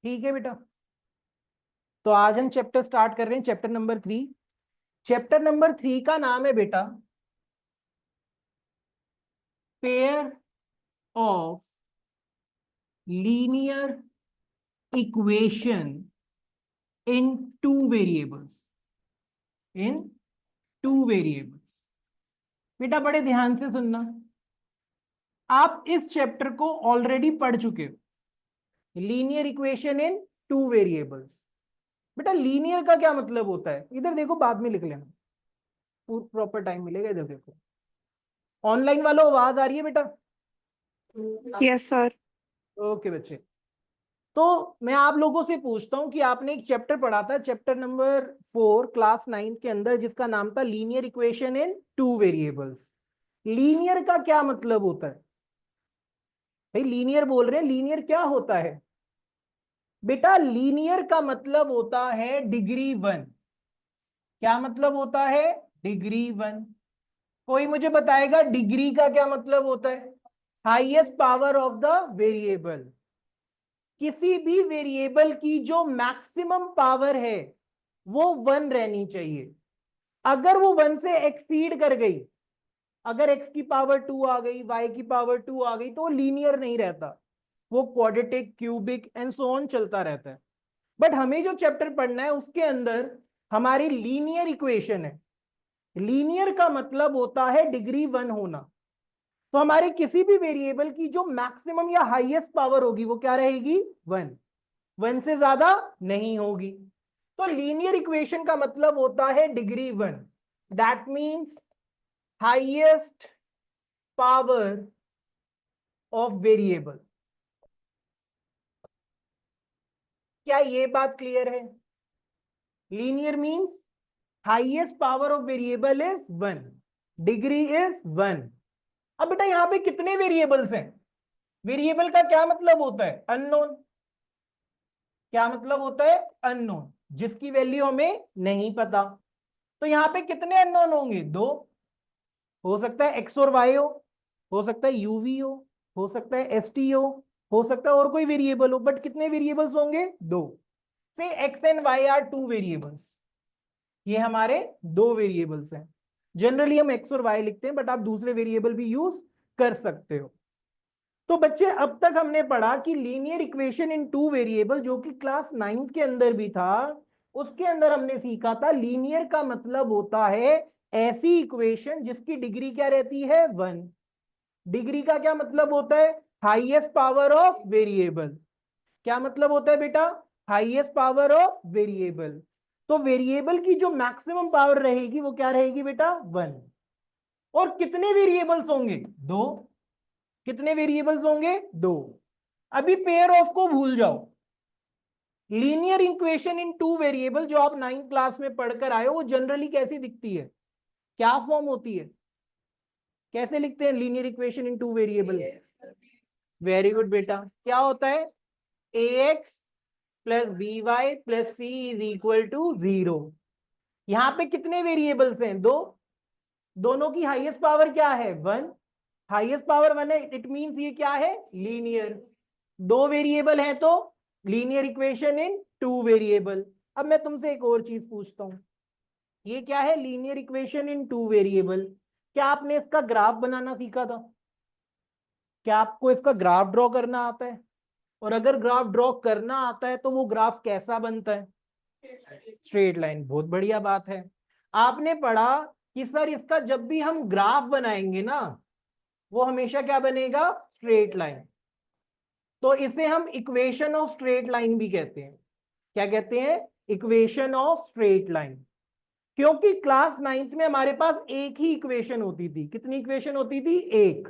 ठीक है बेटा। तो आज हम चैप्टर स्टार्ट कर रहे हैं, चैप्टर नंबर 3। चैप्टर नंबर 3 का नाम है बेटा pair of linear equation in two variables. In two variables बेटा बड़े ध्यान से सुनना। आप इस चैप्टर को ऑलरेडी पढ़ चुके हो, linear equation in two variables. बेटा लीनियर का क्या मतलब होता है, इधर देखो, बाद में लिख लेना, प्रॉपर टाइम मिलेगा। इधर देखो, ऑनलाइन वालों आवाज आ रही है बेटा? Yes sir. ओके बच्चे, तो मैं आप लोगों से पूछता हूं कि आपने एक चैप्टर पढ़ा था, चैप्टर नंबर 4 क्लास 9 के अंदर, जिसका नाम था linear equation in two variables. Linear का क्या मतलब होता है भाई? लीनियर बोल रहे हैं, लीनियर क्या होता है बेटा? लीनियर का मतलब होता है डिग्री 1। क्या मतलब होता है? डिग्री 1। कोई मुझे बताएगा डिग्री का क्या मतलब होता है? Highest power of the variable. किसी भी वेरिएबल की जो मैक्सिमम पावर है वो 1 रहनी चाहिए। अगर वो 1 से एक्सीड कर गई, अगर x की पावर 2 आ गई, y की पावर 2 आ गई, तो वो लीनियर नहीं रहता, वो quadratic, cubic and so on चलता रहता है। बट हमें जो चैप्टर पढ़ना है उसके अंदर हमारी लीनियर इक्वेशन है। लीनियर का मतलब होता है डिग्री 1 होना। तो हमारे किसी भी वेरिएबल की जो मैक्सिमम या हाईएस्ट पावर होगी वो क्या रहेगी? 1। 1 से ज्यादा नहीं होगी। तो लीनियर इक्वेशन का मतलब होता है degree 1। That means highest power of variable. क्या ये बात क्लियर है? Linear means highest power of variable is 1, degree is 1। अब बेटा यहां पे कितने वेरिएबल्स हैं? वेरिएबल का क्या मतलब होता है? अननोन। क्या मतलब होता है? अननोन, जिसकी वैल्यू हमें नहीं पता। तो यहां पे कितने अननोन होंगे? दो। हो सकता है एक्स और वाई हो सकता है यूवी हो सकता है एस टी हो सकता है और कोई वेरिएबल हो, बट कितने वेरिएबल्स होंगे? दो। से X and Y are two variables. ये हमारे दो वेरिएबल्स हैं। जनरली हम एक्स और वाई लिखते हैं, बट आप दूसरे वेरिएबल भी यूज कर सकते हो। तो बच्चे अब तक हमने पढ़ा कि linear equation in two variable, जो कि क्लास 9 के अंदर भी था, उसके अंदर हमने सीखा था लीनियर का मतलब होता है ऐसी इक्वेशन जिसकी डिग्री क्या रहती है? 1। डिग्री का क्या मतलब होता है? Highest power of variable. क्या मतलब होता है बेटा? Highest power of variable. तो वेरिएबल की जो मैक्सिमम पावर रहेगी वो क्या रहेगी बेटा? 1। और कितने वेरिएबल्स होंगे? दो। कितने वेरिएबल्स होंगे? दो। अभी पेयर ऑफ को भूल जाओ। Linear equation in two variable जो आप 9th क्लास में पढ़कर आए हो, वो जनरली कैसी दिखती है? क्या फॉर्म होती है? कैसे लिखते हैं linear equation in two variable? Very good बेटा। क्या होता है? ax plus B Y plus C is equal to 0। यहां पे कितने वेरिएबल्स हैं? दो। दोनों की हाईएस्ट पावर क्या है? 1। हाईएस्ट पावर 1 है, इट मींस ये क्या है? लीनियर। दो वेरिएबल है तो linear equation in two variable. अब मैं तुमसे एक और चीज पूछता हूं, ये क्या है? Linear equation in two variable. क्या आपने इसका ग्राफ बनाना सीखा था? क्या आपको इसका ग्राफ ड्रॉ करना आता है? और अगर ग्राफ ड्रॉ करना आता है तो वो ग्राफ कैसा बनता है? Straight line. बहुत बढ़िया बात है। आपने पढ़ा कि सर इसका जब भी हम ग्राफ बनाएंगे ना, वो हमेशा क्या बनेगा? Straight line. तो इसे हम इक्वेशन ऑफ स्ट्रेट लाइन भी कहते हैं। क्या कहते हैं? Equation of straight line. क्योंकि क्लास 9th में हमारे पास एक ही इक्वेशन होती थी। कितनी इक्वेशन होती थी? एक।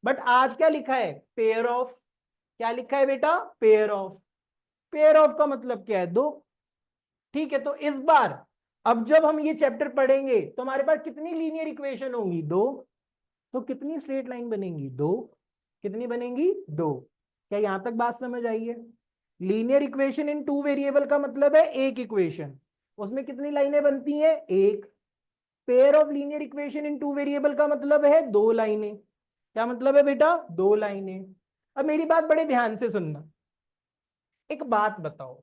बट आज क्या लिखा है? Pair of. क्या लिखा है बेटा? Pair of. पेयर ऑफ का मतलब क्या है? दो। ठीक है, तो इस बार अब जब हम ये चैप्टर पढ़ेंगे तो हमारे पास कितनी लीनियर इक्वेशन होंगी? दो। तो कितनी स्ट्रेट लाइन बनेंगी? दो। कितनी बनेंगी? दो। क्या यहां तक बात समझ आई है? Linear equation in two variable का मतलब है एक इक्वेशन, उसमें कितनी लाइनें बनती हैं? एक। Pair of linear equation in two variable का मतलब है दो लाइनें। क्या मतलब है बेटा? दो लाइनें। अब मेरी बात बड़े ध्यान से सुनना। एक बात बताओ,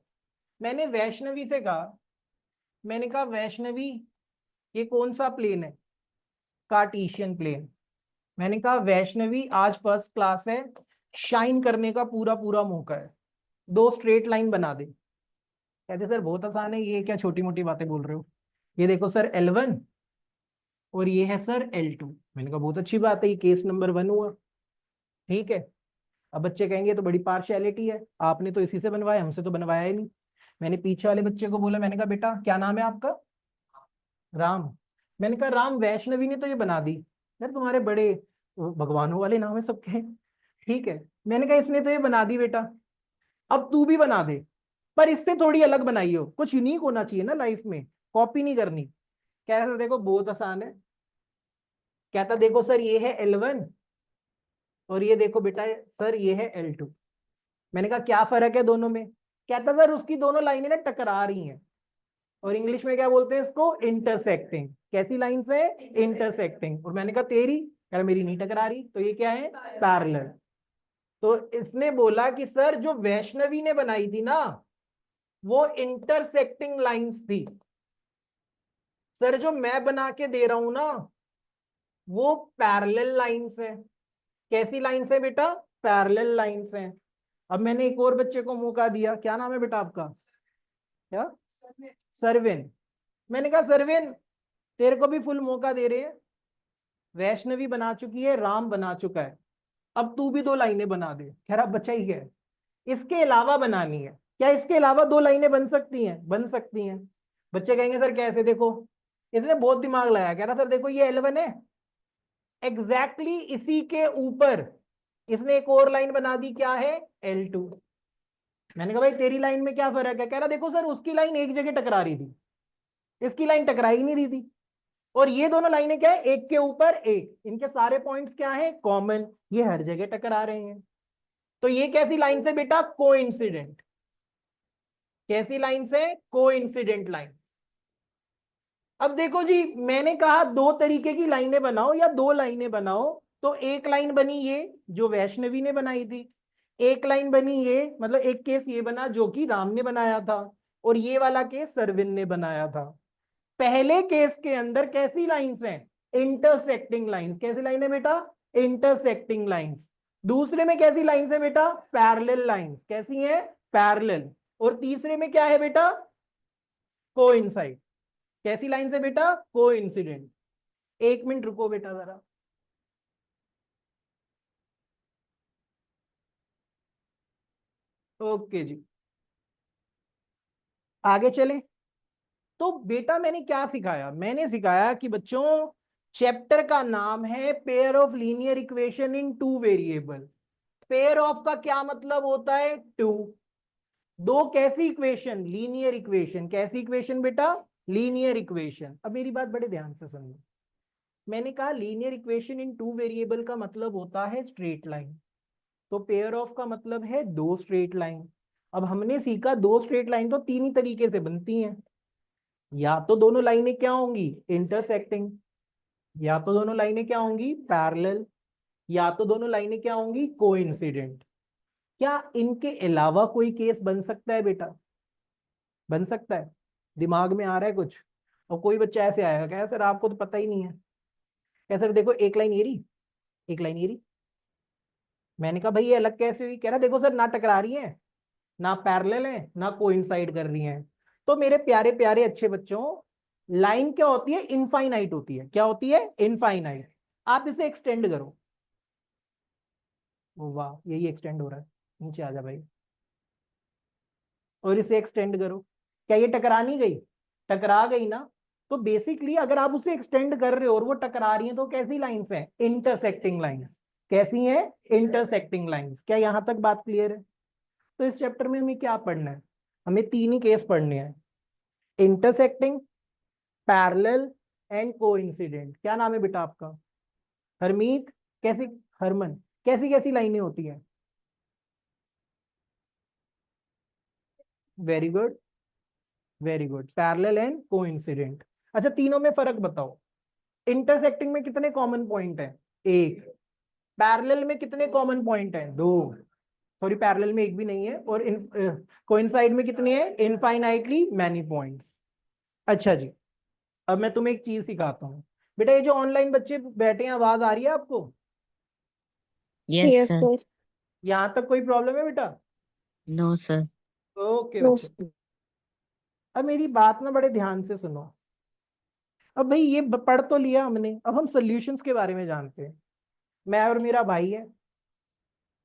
मैंने वैष्णवी से कहा, मैंने कहा वैष्णवी ये कौन सा प्लेन है? Cartesian plane. मैंने कहा वैष्णवी आज फर्स्ट क्लास है, शाइन करने का पूरा पूरा मौका है, दो स्ट्रेट लाइन बना दे। कहते सर बहुत आसान है, ये क्या छोटी मोटी बातें बोल रहे हो? ये देखो सर L1 और ये है सर L2। मैंने कहा बहुत अच्छी बात है, ये केस नंबर 1 हुआ। ठीक है। अब बच्चे कहेंगे तो बड़ी पार्शियलिटी है, आपने तो इसी से बनवाया, हमसे तो बनवाया ही नहीं। मैंने पीछे वाले बच्चे को बोला, मैंने कहा बेटा क्या नाम है आपका? राम। मैंने कहा राम, वैष्णवी ने तो ये बना दी। यार तुम्हारे बड़े भगवानों वाले नाम है सबके। ठीक है। मैंने कहा इसने तो ये बना दी बेटा, अब तू भी बना दे, पर इससे थोड़ी अलग बनाइयो, कुछ यूनिक होना चाहिए ना लाइफ में, कॉपी नहीं करनी। कह रहा सर देखो बहुत आसान है। कहता देखो सर ये है L1 और ये देखो बेटा सर ये है L2। मैंने कहा क्या फर्क है दोनों में? कहता सर उसकी दोनों लाइनें ना टकरा रही हैं, और इंग्लिश में क्या बोलते हैं इसको? इंटरसेक्टिंग। कैसी लाइन से? इंटरसेक्टिंग। और मैंने कहा तेरी? कह रहा मेरी नहीं टकरा रही, तो ये क्या है? पैरेलल। तो इसने बोला कि सर जो वैष्णवी ने बनाई थी ना वो इंटरसेक्टिंग लाइंस थी, सर जो मैं बना के दे रहा हूं ना वो पैरेलल लाइंस है। कैसी लाइंस है बेटा? पैरेलल लाइंस है। अब मैंने एक और बच्चे को मौका दिया, क्या नाम है बेटा आपका? क्या? सरविन। मैंने कहा सरविन तेरे को भी फुल मौका दे रहे हैं, वैष्णवी बना चुकी है, राम बना चुका है, अब तू भी दो लाइनें बना दे। कह रहा बच्चा ही है, इसके अलावा बनानी है। क्या इसके अलावा दो लाइनें बन सकती हैं? बन सकती हैं। बच्चे कहेंगे सर कैसे? देखो इसने बहुत दिमाग लगाया। कह रहा सर देखो ये L1 है, एग्जैक्टली इसी के ऊपर इसने एक और लाइन बना दी, क्या है? L2। मैंने कहा भाई तेरी लाइन में क्या फर्क है? कह रहा देखो सर उसकी लाइन एक जगह टकरा रही थी, इसकी लाइन टकरा ही नहीं रही थी, और ये दोनों लाइनें क्या है? एक के ऊपर एक, इनके सारे पॉइंट्स क्या है? कॉमन, ये हर जगह टकरा रहे हैं। तो ये कैसी लाइन से बेटा? कोइंसिडेंट। कैसी लाइन से? Coincident line. अब देखो जी, मैंने कहा दो तरीके की लाइनें बनाओ या दो लाइनें बनाओ, तो एक लाइन बनी ये जो वैष्णवी ने बनाई थी, एक लाइन बनी ये, मतलब एक केस ये बना जो कि राम ने बनाया था, और ये वाला केस सरविन ने बनाया था। पहले केस के अंदर कैसी लाइंस हैं? Intersecting lines. कैसी लाइन है बेटा? Intersecting lines. दूसरे में कैसी लाइंस है बेटा? Parallel lines. कैसी है? पैरेलल। और तीसरे में क्या है बेटा? कोइंसाइड। कैसी लाइन है बेटा? कोइंसिडेंट। एक मिनट रुको बेटा जरा। ओके जी, आगे चले। तो बेटा मैंने क्या सिखाया? मैंने सिखाया कि बच्चों चैप्टर का नाम है pair of linear equation in two variable. Pair of का क्या मतलब होता है? टू। दो कैसी इक्वेशन? Linear equation. कैसी इक्वेशन बेटा? Linear equation. अब मेरी बात बड़े ध्यान से सुनिए। मैंने कहा linear equation in two variable का मतलब होता है स्ट्रेट लाइन, तो पेयर ऑफ का मतलब है दो स्ट्रेट लाइन। अब हमने सीखा दो स्ट्रेट लाइन तो तीन ही तरीके से बनती हैं, या तो दोनों लाइनें क्या होंगी? इंटरसेक्टिंग, या तो दोनों लाइनें क्या होंगी? पैरेलल, या तो दोनों लाइनें क्या होंगी? कोइंसिडेंट। क्या इनके अलावा कोई केस बन सकता है बेटा? बन सकता है? दिमाग में आ रहा है कुछ? और कोई बच्चा ऐसे आएगा क्या सर आपको तो पता ही नहीं है? क्या सर देखो एक लाइन ये रही, एक लाइन ये रही। मैंने कहा भाई ये अलग कैसे हुई? कह रहा देखो सर ना टकरा रही है, ना पैरेलल है, ना कोइंसाइड कर रही हैं। तो मेरे प्यारे प्यारे अच्छे बच्चों, लाइन क्या होती है? इनफाइनाइट होती है। क्या होती है? इनफाइनाइट। आप इसे एक्सटेंड करो। ओ वाह, यही एक्सटेंड हो रहा है। नीचे आ जा भाई। और इसे एक्सटेंड करो। क्या ये टकरा नहीं गई? टकरा गई ना। तो बेसिकली अगर आप उसे एक्सटेंड कर रहे हो और वो टकरा रही है तो कैसी लाइंस हैं? Intersecting lines. कैसी हैं? Intersecting lines. क्या यहां तक बात क्लियर है? तो इस चैप्टर में हमें क्या पढ़ना है? हमें तीन ही केस पढ़ने हैं, इंटरसेक्टिंग, पैरेलल एंड कोइंसिडेंट। क्या नाम है बेटा आपका? हरमीत। कैसी? हरमन। कैसी कैसी लाइनें होती हैं? Very good, very good. Parallel and coincident. अच्छा तीनों में फर्क बताओ। इंटरसेक्टिंग में कितने कॉमन पॉइंट हैं? एक। पैरेलल में कितने कॉमन पॉइंट हैं? दो। सॉरी पैरेलल में एक भी नहीं है, और कोइंसाइड में कितने हैं, इनफाइनाइटली मैनी पॉइंट्स। अच्छा जी, अब मैं तुम्हें एक चीज सिखाता हूँ बेटा। ये जो ऑनलाइन बच्चे बैठे हैं, आवाज आ रही है आपको? Yes Yes, sir. sir. यहाँ तक कोई प्रॉब्लम है बेटा? No sir. ओके No, बच्चे, अब मेरी बात ना बड़े ध्यान से सुनो। अब भाई ये पढ़ तो लिया हमने, अब हम सॉल्यूशंस के बारे में जानते हैं। मैं और मेरा भाई है,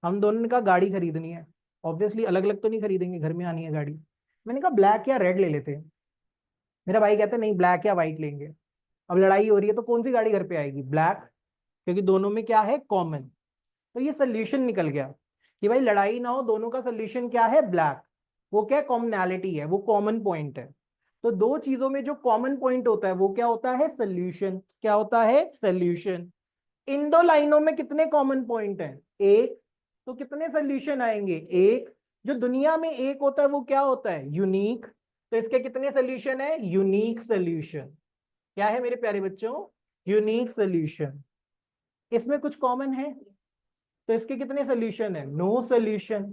हम दोनों ने कहा गाड़ी खरीदनी है। ऑब्वियसली अलग अलग तो नहीं खरीदेंगे, घर में आनी है गाड़ी। मैंने कहा ब्लैक या रेड ले लेते हैं। मेरा भाई कहता है नहीं ब्लैक या व्हाइट लेंगे। अब लड़ाई हो रही है, तो कौन सी गाड़ी घर पे आएगी, ब्लैक, क्योंकि दोनों में क्या है, कॉमन। तो ये सोल्यूशन निकल गया कि भाई लड़ाई ना हो, दोनों का सोल्यूशन क्या है, ब्लैक। वो क्या कॉमनैलिटी है, वो कॉमन पॉइंट है। तो दो चीजों में जो कॉमन पॉइंट होता है वो क्या होता है, सोल्यूशन। क्या होता है, सोल्यूशन। इन दो लाइनों में कितने कॉमन पॉइंट हैं, एक। तो कितने सोल्यूशन आएंगे, एक। जो दुनिया में एक होता है वो क्या होता है, यूनिक। तो इसके कितने सोल्यूशन है, यूनिक सोल्यूशन। क्या है मेरे प्यारे बच्चों, यूनिक सोल्यूशन। इसमें कुछ कॉमन है, तो इसके कितने सोल्यूशन है, नो सोल्यूशन।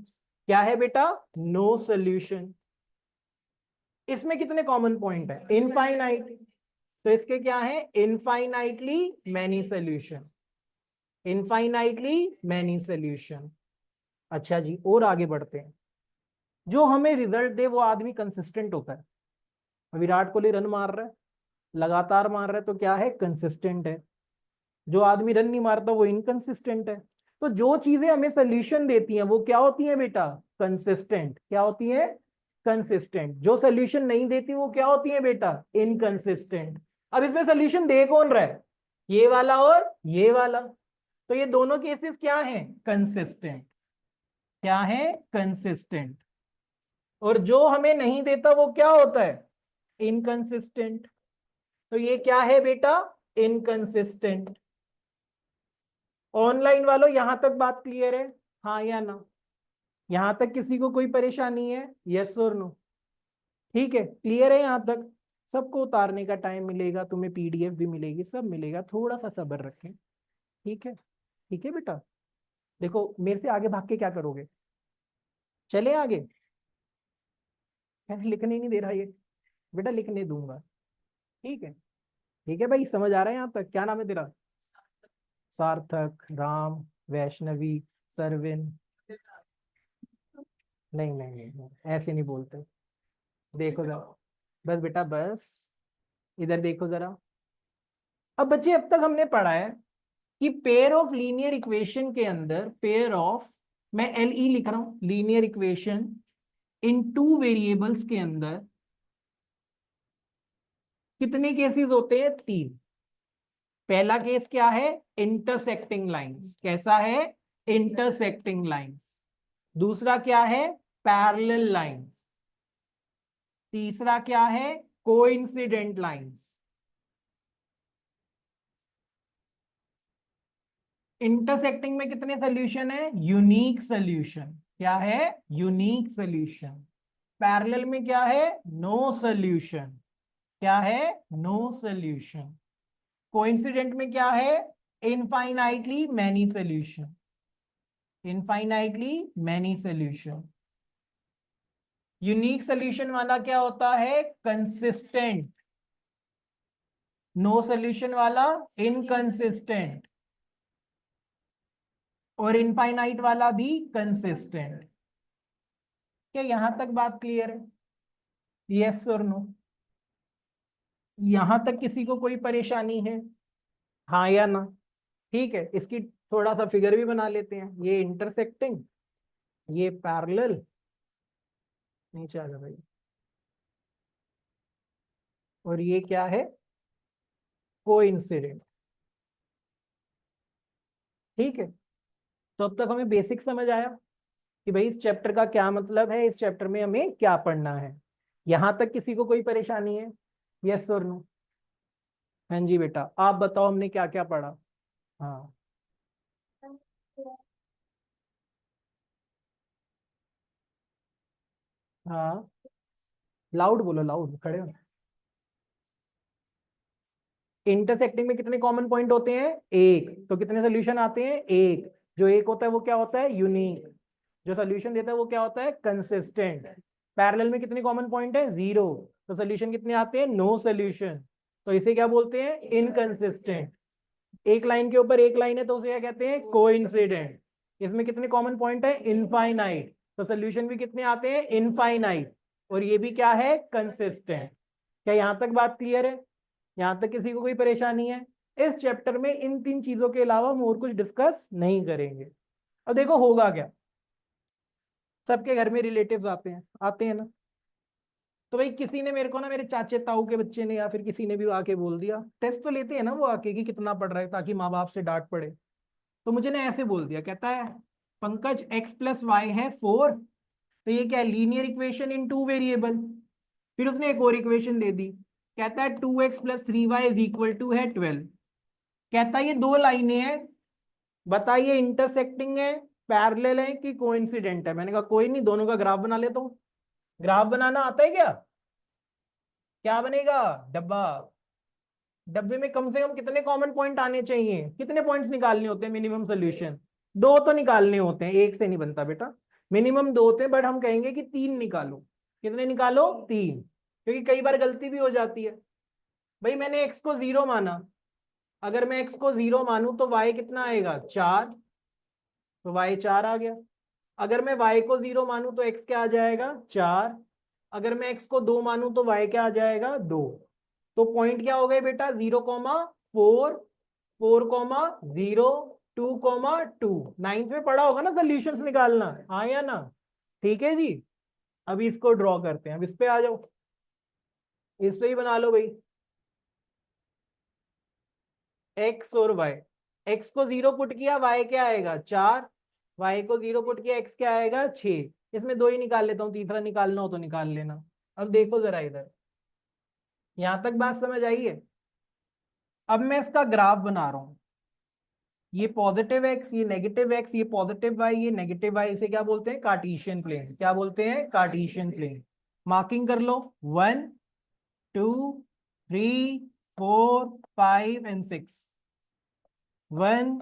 क्या है बेटा, नो सोल्यूशन। इसमें कितने कॉमन पॉइंट है, इनफाइनाइट। तो इसके क्या है, infinitely many solution. Infinitely many solution. अच्छा जी, और आगे बढ़ते हैं। जो हमें रिजल्ट दे वो आदमी कंसिस्टेंट होता है। विराट कोहली रन मार रहा है, लगातार मार रहा है, तो क्या है, कंसिस्टेंट है। जो आदमी रन नहीं मारता वो इनकंसिस्टेंट है। तो जो चीजें हमें सोल्यूशन देती हैं वो क्या होती हैं बेटा, कंसिस्टेंट। क्या होती है, कंसिस्टेंट। जो सोल्यूशन नहीं देती वो क्या होती है बेटा, इनकंसिस्टेंट। अब इसमें सोल्यूशन दे कौन रहा है, ये वाला और ये वाला। तो ये दोनों केसेस क्या हैं, कंसिस्टेंट। क्या है, कंसिस्टेंट। और जो हमें नहीं देता वो क्या होता है, इनकंसिस्टेंट। तो ये क्या है बेटा, इनकंसिस्टेंट। ऑनलाइन वालों यहां तक बात क्लियर है, हाँ या ना? यहां तक किसी को कोई परेशानी है, यस और नो? ठीक है, क्लियर है यहां तक? सबको उतारने का टाइम मिलेगा, तुम्हें पीडीएफ भी मिलेगी, सब मिलेगा, थोड़ा सा सब्र रखें। ठीक है, ठीक है बेटा। देखो मेरे से आगे भाग के क्या करोगे, चले आगे। यार लिखने नहीं दे रहा ये, बेटा लिखने दूंगा। ठीक है, ठीक है भाई, समझ आ रहा है यहाँ तक? क्या नाम है तेरा? सार्थक, राम, वैष्णवी, सरविन। नहीं नहीं नहीं नहीं, ऐसे नहीं बोलते। देखो जरा, बस बेटा बस, इधर देखो जरा। अब बच्चे अब तक हमने पढ़ा है कि पेयर ऑफ लीनियर इक्वेशन के अंदर, पेयर ऑफ, मैं एल ई लिख रहा हूं, linear equation in two variables के अंदर कितने केसेस होते हैं, तीन। पहला केस क्या है, इंटरसेक्टिंग लाइंस। कैसा है, इंटरसेक्टिंग लाइंस। दूसरा क्या है, पैरेलल लाइंस। तीसरा क्या है, कोइंसिडेंट लाइंस। इंटरसेक्टिंग में कितने सोल्यूशन है, यूनिक सोल्यूशन। क्या है, यूनिक सोल्यूशन। पैरेलल में क्या है, नो सोल्यूशन। क्या है, नो सोल्यूशन। कोइंसिडेंट में क्या है, infinitely many solution. Infinitely many solution. Unique solution वाला क्या होता है, कंसिस्टेंट। नो सोल्यूशन वाला इनकंसिस्टेंट। और इनफाइनाइट वाला भी कंसिस्टेंट। क्या यहां तक बात क्लियर है, यस और नो? यहां तक किसी को कोई परेशानी है, हाँ या ना? ठीक है, इसकी थोड़ा सा फिगर भी बना लेते हैं। ये इंटरसेक्टिंग, ये पैरेलल, नीचे आ जा भाई, और ये क्या है, कोइंसिडेंट। ठीक है, तो अब तक हमें बेसिक समझ आया कि भाई इस चैप्टर का क्या मतलब है, इस चैप्टर में हमें क्या पढ़ना है। यहां तक किसी को कोई परेशानी है, यस और नो? हाँ जी बेटा, आप बताओ हमने क्या क्या पढ़ा। हाँ, हाँ, लाउड बोलो, लाउड खड़े हो। इंटरसेक्टिंग में कितने कॉमन पॉइंट होते हैं, एक। तो कितने सोल्यूशन आते हैं, एक। जो एक होता है वो क्या होता है, यूनिक। जो सोल्यूशन देता है वो क्या होता है, कंसिस्टेंट। पैरेलल में कितने कॉमन पॉइंट है, 0, तो सोल्यूशन कितने आते हैं, नो सोल्यूशन, तो इसे क्या बोलते हैं, इनकंसिस्टेंट। एक लाइन के ऊपर एक लाइन है तो उसे क्या कहते हैं, कोइंसिडेंट। इसमें कितने कॉमन पॉइंट है, इनफाइनाइट, तो सोल्यूशन भी कितने आते हैं, इनफाइनाइट, और ये भी क्या है, कंसिस्टेंट। क्या यहां तक बात क्लियर है, यहां तक किसी को कोई परेशानी है? इस चैप्टर में इन 3 चीजों के अलावा हम और कुछ डिस्कस नहीं करेंगे। अब देखो होगा क्या, सबके घर में रिलेटिव्स आते हैं ना, तो भाई किसी ने मेरे को ना, मेरे चाचे ताऊ के बच्चे ने या फिर किसी ने भी आके बोल दिया, टेस्ट तो लेते हैं ना वो आके कि कितना पढ़ रहा है, ताकि माँ बाप से डांट पड़े। तो मुझे ने ऐसे बोल दिया, कहता है पंकज x प्लस वाई है 4, तो ये क्या है, लीनियर इक्वेशन इन 2 वेरिएबल। फिर उसने एक और इक्वेशन दे दी, कहता है 2x plus 3y is equal to है 12। कहता है ये 2 लाइनें हैं, बताइए इंटरसेक्टिंग है, पैरेलल है कि कोइंसिडेंट है। मैंने कहा कोई नहीं, दोनों का ग्राफ बना लेता हूँ। ग्राफ बनाना आता है क्या? क्या बनेगा, डब्बा। डब्बे में कम से कम कितने कॉमन पॉइंट आने चाहिए, कितने पॉइंट्स निकालने होते हैं मिनिमम सोल्यूशन? 2 तो निकालने होते हैं, एक से नहीं बनता बेटा, मिनिमम 2 होते हैं, बट हम कहेंगे कि 3 निकालो। कितने निकालो, 3, क्योंकि कई बार गलती भी हो जाती है। भाई मैंने x को 0 माना, अगर मैं x को 0 मानूं तो y कितना आएगा, 4, तो y 4 आ गया। अगर मैं y को 0 मानूं तो x क्या आ जाएगा, 4। अगर मैं x को 2 मानूं तो y क्या आ जाएगा, 2। तो पॉइंट क्या हो गए बेटा, 0,4, 4,0, 2,2। 9th में पढ़ा होगा ना सोल्यूशंस निकालना, हाँ या ना? ठीक है जी। अभी इसको ड्रॉ करते हैं, अब इस पे आ जाओ, इस पे ही बना लो भाई, x और y। x को 0 पुट किया, y क्या आएगा, 4। y को 0 पुट किया, x क्या आएगा, 6। इसमें 2 ही निकाल लेता हूँ, तीसरा निकालना हो तो निकाल लेना। अब देखो जरा इधर, यहां तक बात समझ आई है? अब मैं इसका ग्राफ बना रहा हूं, ये पॉजिटिव x, ये नेगेटिव x, ये पॉजिटिव y, ये नेगेटिव y, इसे क्या बोलते हैं, कार्टेशियन प्लेन। क्या बोलते हैं, कार्टेशियन प्लेन। मार्किंग कर लो, 1, 2, 3, 4, 5 एंड 6। 1,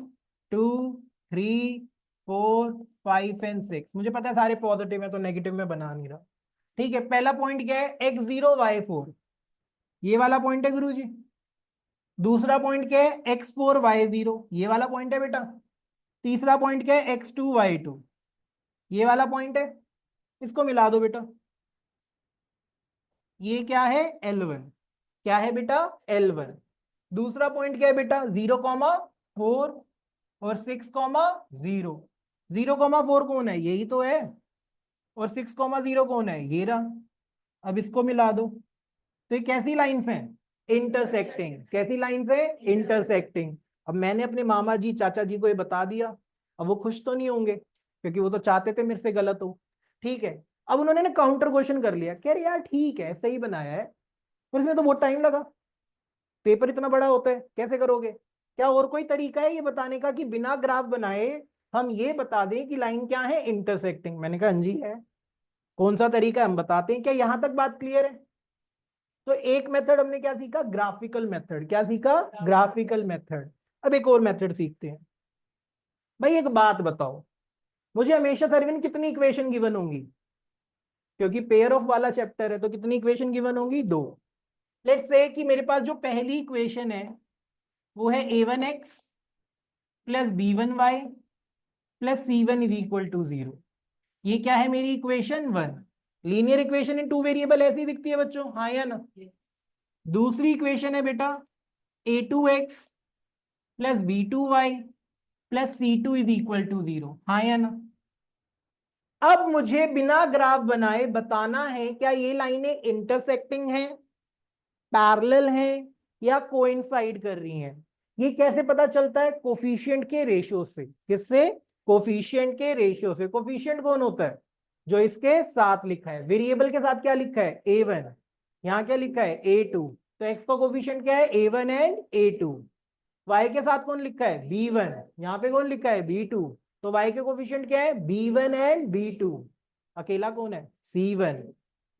2, 3, 4, 5 एंड 6। मुझे पता है सारे पॉजिटिव है तो नेगेटिव में बना नहीं रहा। ठीक है, पहला पॉइंट क्या है, x0 y4, ये वाला पॉइंट है गुरुजी। दूसरा पॉइंट क्या है, x4 y0, ये वाला पॉइंट है बेटा। तीसरा पॉइंट क्या है, x2 y2, ये वाला पॉइंट है। इसको मिला दो बेटा, ये क्या है, L1। क्या है बेटा, L1। दूसरा पॉइंट क्या है बेटा, 0,4 और 6,0। 0,4 कौन है, यही तो है, और 6,0 कौन है, ये रहा। अब इसको मिला दो, तो ये कैसी लाइंस हैं, इंटरसेक्टिंग। कैसी लाइंस है, इंटरसेक्टिंग। अब मैंने अपने मामा जी चाचा जी को ये बता दिया, अब वो खुश तो नहीं होंगे, क्योंकि वो तो चाहते थे मेरे से गलत हो। ठीक है, अब उन्होंने ना काउंटर क्वेश्चन कर लिया, कह रहे यार ठीक है सही बनाया है, पर इसमें तो बहुत टाइम लगा, पेपर इतना बड़ा होता है, कैसे करोगे? क्या और कोई तरीका है ये बताने का कि बिना ग्राफ बनाए हम ये बता दें कि लाइन क्या है, इंटरसेक्टिंग? मैंने कहा हाँ जी है। कौन सा तरीका है, हम बताते हैं। क्या यहां तक बात क्लियर है? तो एक मेथड हमने क्या सीखा, ग्राफिकल मेथड। क्या सीखा, ग्राफिकल मेथड। अब एक और मेथड सीखते हैं। भाई एक बात बताओ, मुझे हमेशा सरविन कितनी इक्वेशन गिवन होंगी, क्योंकि पेयर ऑफ वाला चैप्टर है, तो कितनी इक्वेशन गिवन होंगी, 2। लेट्स से कि मेरे पास जो पहली इक्वेशन है वो है a1x plus b1y plus c1 is equal to 0। ये क्या है, मेरी equation 1। Linear equation in 2 variable ऐसी दिखती है बच्चों, हाँ या ना? दूसरी इक्वेशन है बेटा a2x plus b2y plus c2 is equal to 0, हाँ या ना? अब मुझे बिना ग्राफ बनाए बताना है क्या ये लाइनें इंटरसेक्टिंग हैं, पैरेलल हैं, या कोइंसाइड कर रही हैं। ये कैसे पता चलता है, कोफिशिएंट के रेशियो से। किससे, कोफिशिएंट के रेशियो से। कोफिशिएंट कौन होता है, जो इसके साथ लिखा है, वेरिएबल के साथ क्या लिखा है, a1, यहाँ क्या लिखा है, a2। तो x का कोफिशिएंट क्या है, a1 एंड a2। y के साथ कौन लिखा है, b1, यहाँ पे कौन लिखा है, b2। तो y के कोफिशिएंट क्या है, b1 एंड b2। अकेला कौन है, c1।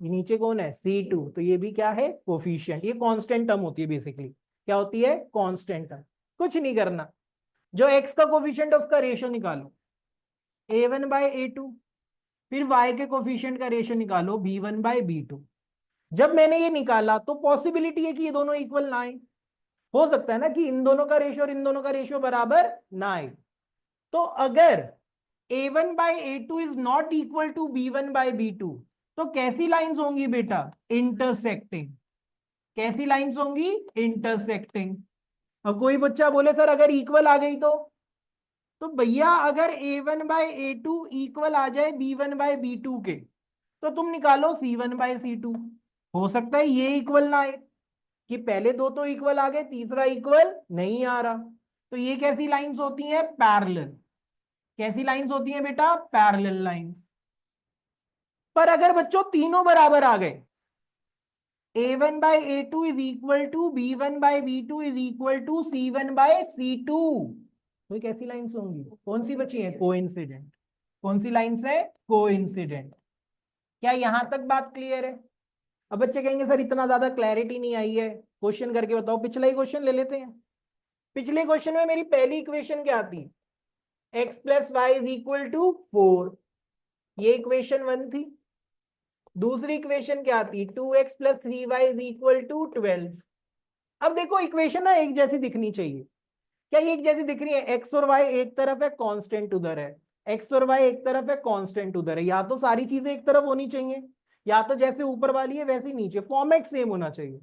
नीचे कौन है, c2। तो ये भी क्या है, कोफिशिएंट। ये कांस्टेंट टर्म होती है बेसिकली। क्या होती है, कांस्टेंट टर्म। कुछ नहीं करना, जो x का कोफिशिएंट है उसका रेशियो निकालो, a1 बाय a2। फिर y के कोफिशिएंट का रेशियो निकालो b1 बाय b2। जब मैंने ये निकाला तो पॉसिबिलिटी है कि ये दोनों इक्वल ना आए, हो सकता है ना कि इन दोनों का रेशियो और इन दोनों का रेशियो बराबर ना आए। तो अगर a1 by a2 is not equal to b1 by b2, तो कैसी लाइंस होंगी बेटा? इंटरसेक्टिंग। कैसी लाइंस होंगी? इंटरसेक्टिंग। और कोई बच्चा बोले सर अगर इक्वल आ गई तो भैया अगर a1 बाय a2 इक्वल आ जाए b1 बाय b2 के, तो तुम निकालो c1 बाय c2। हो सकता है ये इक्वल ना आए, कि पहले दो तो इक्वल आ गए, तीसरा इक्वल नहीं आ रहा। तो ये कैसी लाइंस होती हैं? पैरेलल। कैसी लाइंस होती हैं बेटा? Parallel lines. पर अगर बच्चों तीनों बराबर आ गए, a1 by a2 is equal to b1 by b2 is equal to c1 by c2, तो कैसी लाइंस होंगी? कौन सी बची है? कोइंसिडेंट। कौन सी लाइंस है? कोइंसिडेंट। क्या यहां तक बात क्लियर है? अब बच्चे कहेंगे सर इतना ज्यादा क्लैरिटी नहीं आई है, क्वेश्चन करके बताओ। पिछला ही क्वेश्चन ले लेते हैं। पिछले क्वेश्चन में मेरी पहली इक्वेशन क्या थी? x plus Y is equal to 4, ये इक्वेशन 1 थी। दूसरी इक्वेशन क्या थी? 2x plus 3y is equal to 12। अब देखो इक्वेशन ना एक जैसी दिखनी चाहिए। क्या ये एक जैसी दिख रही है? x और y एक तरफ है, कांस्टेंट उधर है। x और y एक तरफ है, कांस्टेंट उधर है। या तो सारी चीजें एक तरफ होनी चाहिए, या तो जैसे ऊपर वाली है वैसे ही नीचे। फॉर्मेट सेम होना चाहिए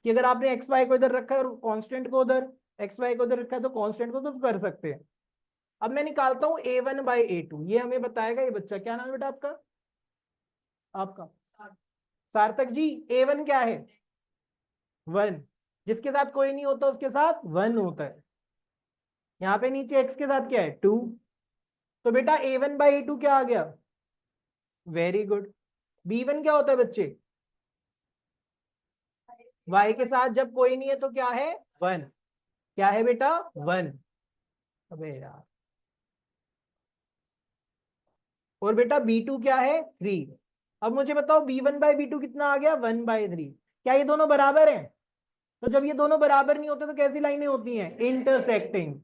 कि अगर आपने एक्स वाई को इधर रखा है और कांस्टेंट को उधर, एक्स वाई को उधर रखा है तो कांस्टेंट को तो कर सकते हैं। अब मैं निकालता हूं a1 बाय a2, ये हमें बताएगा ये बच्चा। क्या नाम है बेटा आपका? आपका सार्थक जी। a1 क्या है? 1। जिसके साथ कोई नहीं होता उसके साथ 1 होता है। यहाँ पे नीचे x के साथ क्या है? 2। तो बेटा a1 बाई a2 क्या आ गया? Very good. b1 क्या होता है बच्चे? y के साथ जब कोई नहीं है तो क्या है? 1। क्या है बेटा? 1। अबे यार। और बेटा b2 क्या है? 3। अब मुझे बताओ b1 बाई b2 कितना आ गया? 1 बाई 3। क्या ये दोनों बराबर हैं? तो जब ये दोनों बराबर नहीं होते तो कैसी लाइनें होती हैं? इंटरसेक्टिंग।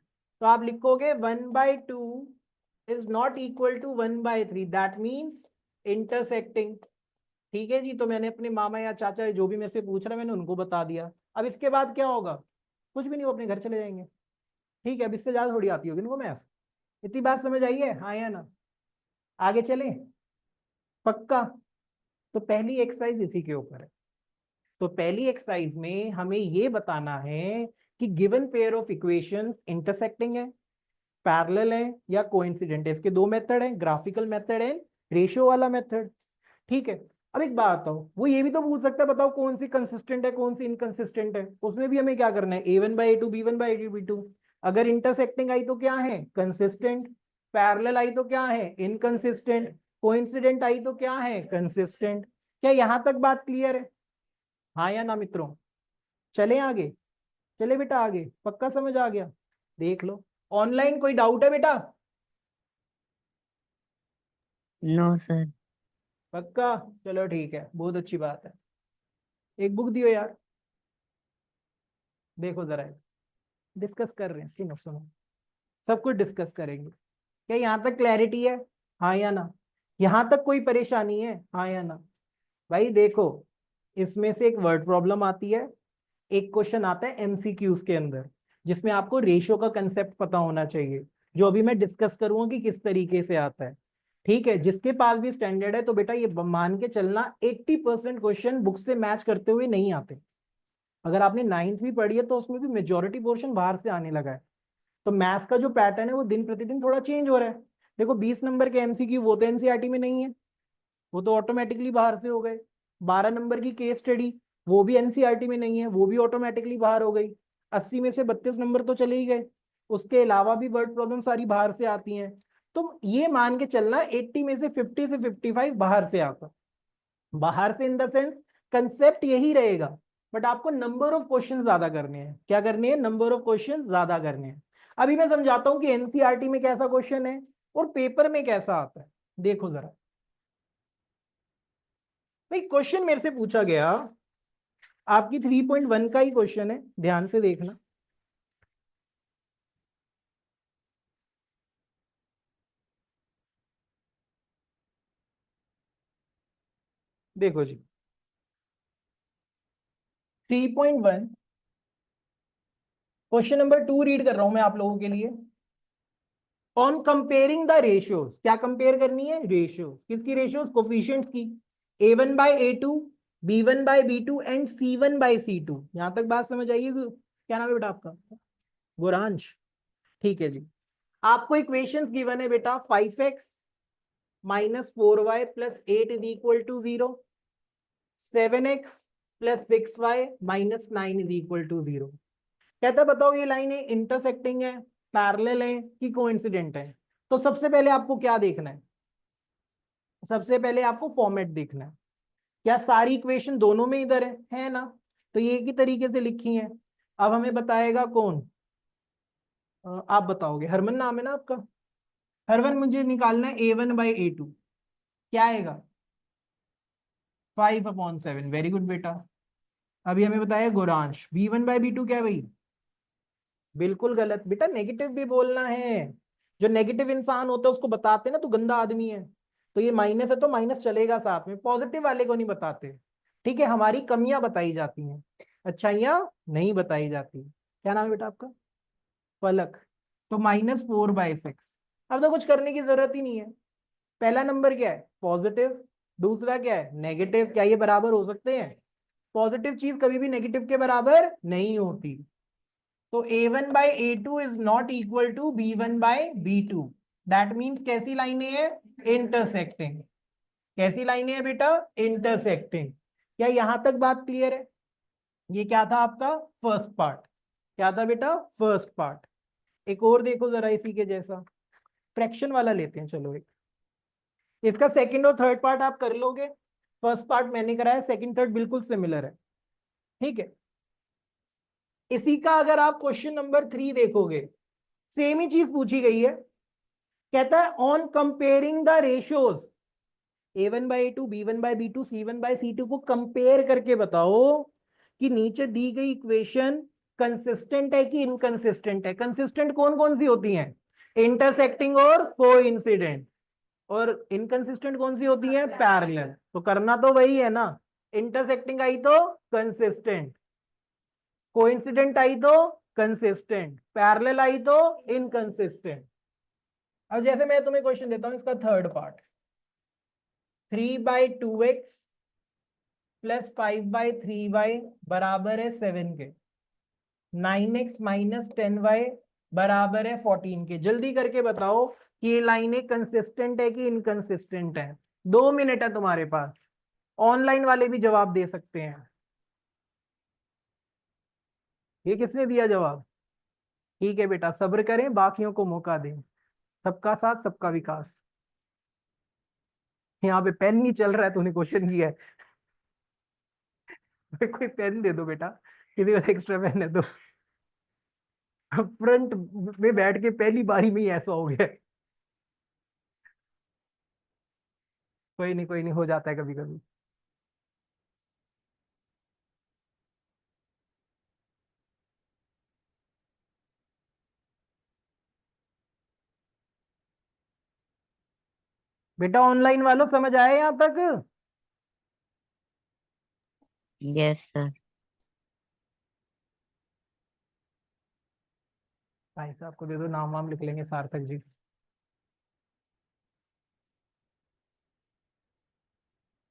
तो आप लिखोगे 1/2 is not equal to 1/3, that means intersecting. ठीक है जी। तो मैंने अपने मामा या चाचा जो भी मेरे से पूछ रहा है मैंने उनको बता दिया। अब इसके बाद क्या होगा? कुछ भी नहीं, वो अपने घर चले जाएंगे। ठीक है। अब इससे ज्यादा थोड़ी आती होगी इनको मैथ्स। इतनी बात समझ आई है? हाँ या ना? आगे चले? पक्का? तो पहली एक्सरसाइज इसी के ऊपर है। तो पहली एक्सरसाइज में हमें ये बताना है कि given pair of equations intersecting है, पैरेलल है या कोइंसिडेंट है। इसके दो मेथड हैं, ग्राफिकल मेथड एंड रेशियो वाला मेथड। ठीक है। अब एक बात बताओ, वो ये भी तो पूछ सकता है बताओ कौन सी कंसिस्टेंट है कौन सी इनकंसिस्टेंट है। उसमें भी हमें क्या करना है? a1 by a2 b1 by b2। अगर इंटरसेक्टिंग आई तो क्या है? कंसिस्टेंट। पैरेलल आई तो क्या है? इनकंसिस्टेंट। कोइंसिडेंट आई तो क्या है? कंसिस्टेंट। क्या यहां तक बात क्लियर है? हाँ या ना मित्रों? चले आगे? चले बेटा आगे। पक्का समझ आ गया? देख लो। ऑनलाइन कोई डाउट है बेटा? No sir. पक्का? चलो ठीक है, बहुत अच्छी बात है। एक बुक दियो यार, देखो जरा। डिस्कस कर रहे हैं, सुनो सुनो। सब कुछ डिस्कस करेंगे। क्या यहाँ तक क्लैरिटी है? हाँ या ना? यहाँ तक कोई परेशानी है? हाँ या ना? भाई देखो, इसमें से एक वर्ड प्रॉब्लम आती है, एक क्वेश्चन आता है एमसीक्यूज के अंदर, जिसमें आपको रेशियो का कंसेप्ट पता होना चाहिए, जो अभी मैं डिस्कस करूंगा कि किस तरीके से आता है। ठीक है। जिसके पास भी स्टैंडर्ड है तो बेटा ये मान के चलना 80% क्वेश्चन बुक से मैच करते हुए नहीं आते। अगर आपने 9th भी पढ़ी है तो उसमें भी मेजोरिटी पोर्शन बाहर से आने लगा है। तो मैथ्स का जो पैटर्न है वो दिन प्रतिदिन थोड़ा चेंज हो रहा है। देखो 20 नंबर के एमसीक्यू वो तो एनसीईआरटी में नहीं है, वो तो ऑटोमेटिकली बाहर से हो गए। 12 नंबर की केस स्टडी वो भी एनसीईआरटी में नहीं है, वो भी ऑटोमेटिकली बाहर हो गई। 80 में से 32 नंबर तो चले ही गए। उसके अलावा भी वर्ड प्रॉब्लम सारी बाहर से आती हैं। तो ये मान के चलना 80 में से 50 से 55 बाहर से आता। बाहर से इन द सेंस कंसेप्ट यही रहेगा, बट आपको नंबर ऑफ क्वेश्चन ज्यादा करने हैं। क्या करने हैं? नंबर ऑफ क्वेश्चन ज्यादा करने हैं। अभी मैं समझाता हूं कि एनसीईआरटी में कैसा क्वेश्चन है और पेपर में कैसा आता है। देखो जरा भाई, क्वेश्चन मेरे से पूछा गया, आपकी 3.1 का ही क्वेश्चन है, ध्यान से देखना। देखो जी 3.1 क्वेश्चन नंबर 2 रीड कर रहा हूं मैं आप लोगों के लिए। ऑन कंपेयरिंग द रेशियोज, क्या कंपेयर करनी है? रेशियोज। किसकी रेशियोज? कोफिशिएंट्स की। A1/A2, B1/B2 and C1/C2। यहां तक बात समझ आइए? क्या नाम है बेटा आपका? गोरांश। ठीक है जी। आपको इक्वेशंस गिवन है बेटा 5x minus 4y plus 8 is equal to 0, 7x plus 6y minus 9 is equal to 0। कहता बताओ ये लाइनें इंटरसेक्टिंग है, पैरेलल है कि कोइंसिडेंट है? तो सबसे पहले आपको क्या देखना है? सबसे पहले आपको फॉर्मेट देखना है। क्या सारी इक्वेशन दोनों में इधर है ना? तो ये एक ही तरीके से लिखी है। अब हमें बताएगा कौन? आप बताओगे। हरमन नाम है ना आपका? हरमन, मुझे निकालना है A1/A2। क्या आएगा? 5/7। वेरी गुड बेटा। अभी हमें बताया गोरांश B1/B2 क्या है भाई? बिल्कुल गलत बेटा, नेगेटिव भी बोलना है। जो नेगेटिव इंसान होता है उसको बताते ना तो गंदा आदमी है। तो ये माइनस है तो माइनस चलेगा साथ में, पॉजिटिव वाले को नहीं बताते। ठीक है, हमारी कमियां बताई जाती हैं, अच्छाइयां नहीं बताई जाती। क्या नाम है बेटा आपका? पलक। तो -4/6। अब तो कुछ करने की जरूरत ही नहीं है। पहला नंबर क्या है? पॉजिटिव। दूसरा क्या है? नेगेटिव। क्या ये बराबर हो सकते हैं? पॉजिटिव चीज कभी भी नेगेटिव के बराबर नहीं होती। तो A1/A2 is not equal to B1/B2। That means कैसी लाइनें हैं? इंटरसेक्टिंग। कैसी लाइनें हैं बेटा? इंटरसेक्टिंग। क्या यहां तक बात क्लियर है? ये क्या था आपका फर्स्ट पार्ट? क्या था बेटा? First part. एक और देखो जरा इसी के जैसा, फ्रैक्शन वाला लेते हैं चलो एक। इसका सेकंड और थर्ड पार्ट आप कर लोगे। फर्स्ट पार्ट मैंने कराया, सेकंड थर्ड बिल्कुल सिमिलर है। ठीक है। इसी का अगर आप क्वेश्चन नंबर 3 देखोगे, सेम ही चीज पूछी गई है। कहता है on comparing the ratios A1/A2, B1/B2, C1/C2 को कंपेयर करके बताओ कि नीचे दी गई इक्वेशन कंसिस्टेंट है कि इनकंसिस्टेंट है। कंसिस्टेंट कौन कौन सी होती हैं? इंटरसेक्टिंग और कोइंसिडेंट। और इनकंसिस्टेंट कौन सी होती है? पैरेलल। तो करना तो वही है ना, इंटरसेक्टिंग आई तो कंसिस्टेंट, कोइंसिडेंट आई तो कंसिस्टेंट, पैरेलल आई तो इनकंसिस्टेंट। अब जैसे मैं तुम्हें क्वेश्चन देता हूं इसका third part, 3/2x plus 5/3y बराबर है 7 के, 9x माइनस 10y बराबर है 14 के। जल्दी करके बताओ कि ये लाइनें कंसिस्टेंट है कि इनकंसिस्टेंट है? 2 मिनट है तुम्हारे पास। ऑनलाइन वाले भी जवाब दे सकते हैं। ये किसने दिया जवाब? ठीक है बेटा, सब्र करें, बाकियों को मौका दें। सबका साथ सबका विकास। यहाँ पे पेन नहीं चल रहा है, तूने क्वेश्चन किया है। कोई पेन दे दो बेटा, किसी को एक्स्ट्रा पेन है तो। फ्रंट में बैठ के पहली बारी में ही ऐसा हो गया। कोई नहीं, कोई नहीं, हो जाता है कभी कभी। बेटा ऑनलाइन वालों समझ आए यहाँ तक? Yes, sir. भाई साहब को दे दो, नाम वाम लिख लेंगे, सार्थक जी।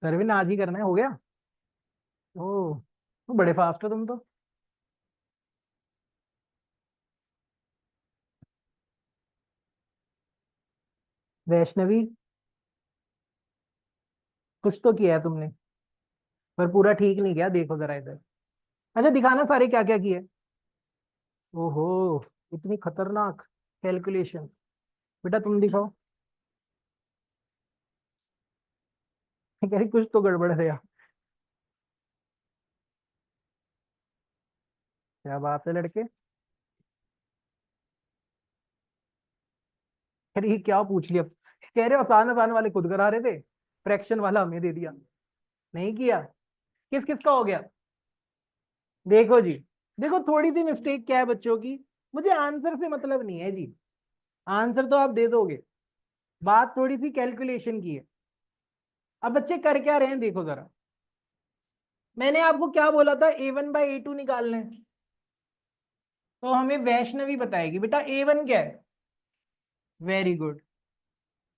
सरविन आज ही करना है, हो गया? ओ, तो बड़े फास्ट हो तुम तो। वैष्णवी, कुछ तो किया है तुमने, पर पूरा ठीक नहीं किया। देखो जरा इधर। अच्छा दिखाना सारे क्या क्या किए। ओहो, इतनी खतरनाक कैलकुलेशन। बेटा तुम दिखाओ। कह रही कुछ तो गड़बड़ है यार। क्या बात है लड़के। अरे ये क्या पूछ लिया? कह रहे हो आसान आसान वाले खुद करा रहे थे, फ्रैक्शन वाला हमें दे दिया। नहीं किया? किस किस का हो गया? देखो जी, देखो थोड़ी सी मिस्टेक क्या है बच्चों की, मुझे आंसर से मतलब नहीं है जी। आंसर तो आप दे दोगे, बात थोड़ी सी कैलकुलेशन की है। अब बच्चे कर क्या रहे हैं देखो जरा, मैंने आपको क्या बोला था, A1/A2 निकालना है, तो हमें वैष्णवी बताएगी बेटा A1 क्या है, वेरी गुड,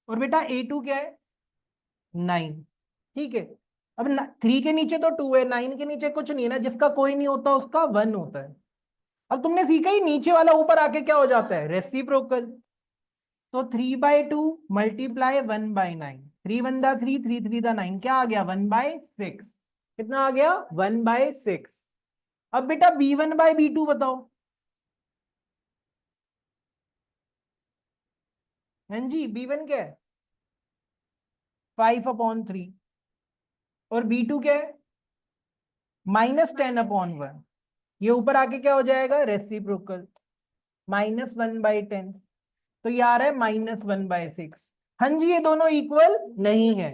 और बेटा A2 क्या है, 9, ठीक है। अब 3 के नीचे तो 2 है, 9 के नीचे कुछ नहीं है ना, जिसका कोई नहीं होता उसका 1 होता है। अब तुमने सीखा ही नीचे वाला ऊपर आके क्या हो जाता है, रेसिप्रोकल। तो 3/2 मल्टीप्लाई 1/9, 3 1 3, 3 3 9, क्या आ गया 1/6, कितना आ गया 1/6। अब बेटा B1/B2 बताओ, हाँ जी B1 क्या है 5/3, और B2 क्या है -10/1, ये ऊपर आके क्या हो जाएगा रेसिप्रोकल, -1/10, तो ये आ रहा है -1/6। हाँ जी ये दोनों इक्वल नहीं है,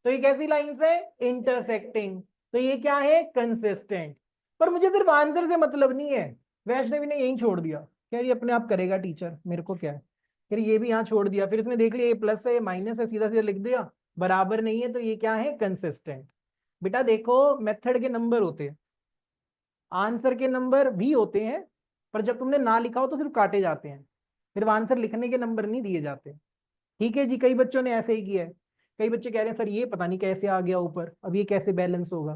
तो ये कैसी लाइंस है, इंटरसेक्टिंग, तो ये क्या है कंसिस्टेंट। पर मुझे सिर्फ आंसर से मतलब नहीं है, वैष्णवी ने यही छोड़ दिया, क्या ये अपने आप करेगा टीचर, मेरे को क्या है, फिर ये भी यहाँ छोड़ दिया, फिर इसने देख लिया ये प्लस है ये माइनस है, सीधा सीधा लिख दिया, बराबर नहीं है, तो ये क्या है कंसिस्टेंट। बेटा देखो मेथड के नंबर होते हैं, आंसर के नंबर भी होते हैं, पर जब तुमने ना लिखा हो तो सिर्फ काटे जाते हैं, सिर्फ आंसर लिखने के नंबर नहीं दिए जाते। ठीक है जी, कई बच्चों ने ऐसे ही किया है, कई बच्चे कह रहे हैं सर ये पता नहीं कैसे आ गया ऊपर, अब ये कैसे बैलेंस होगा।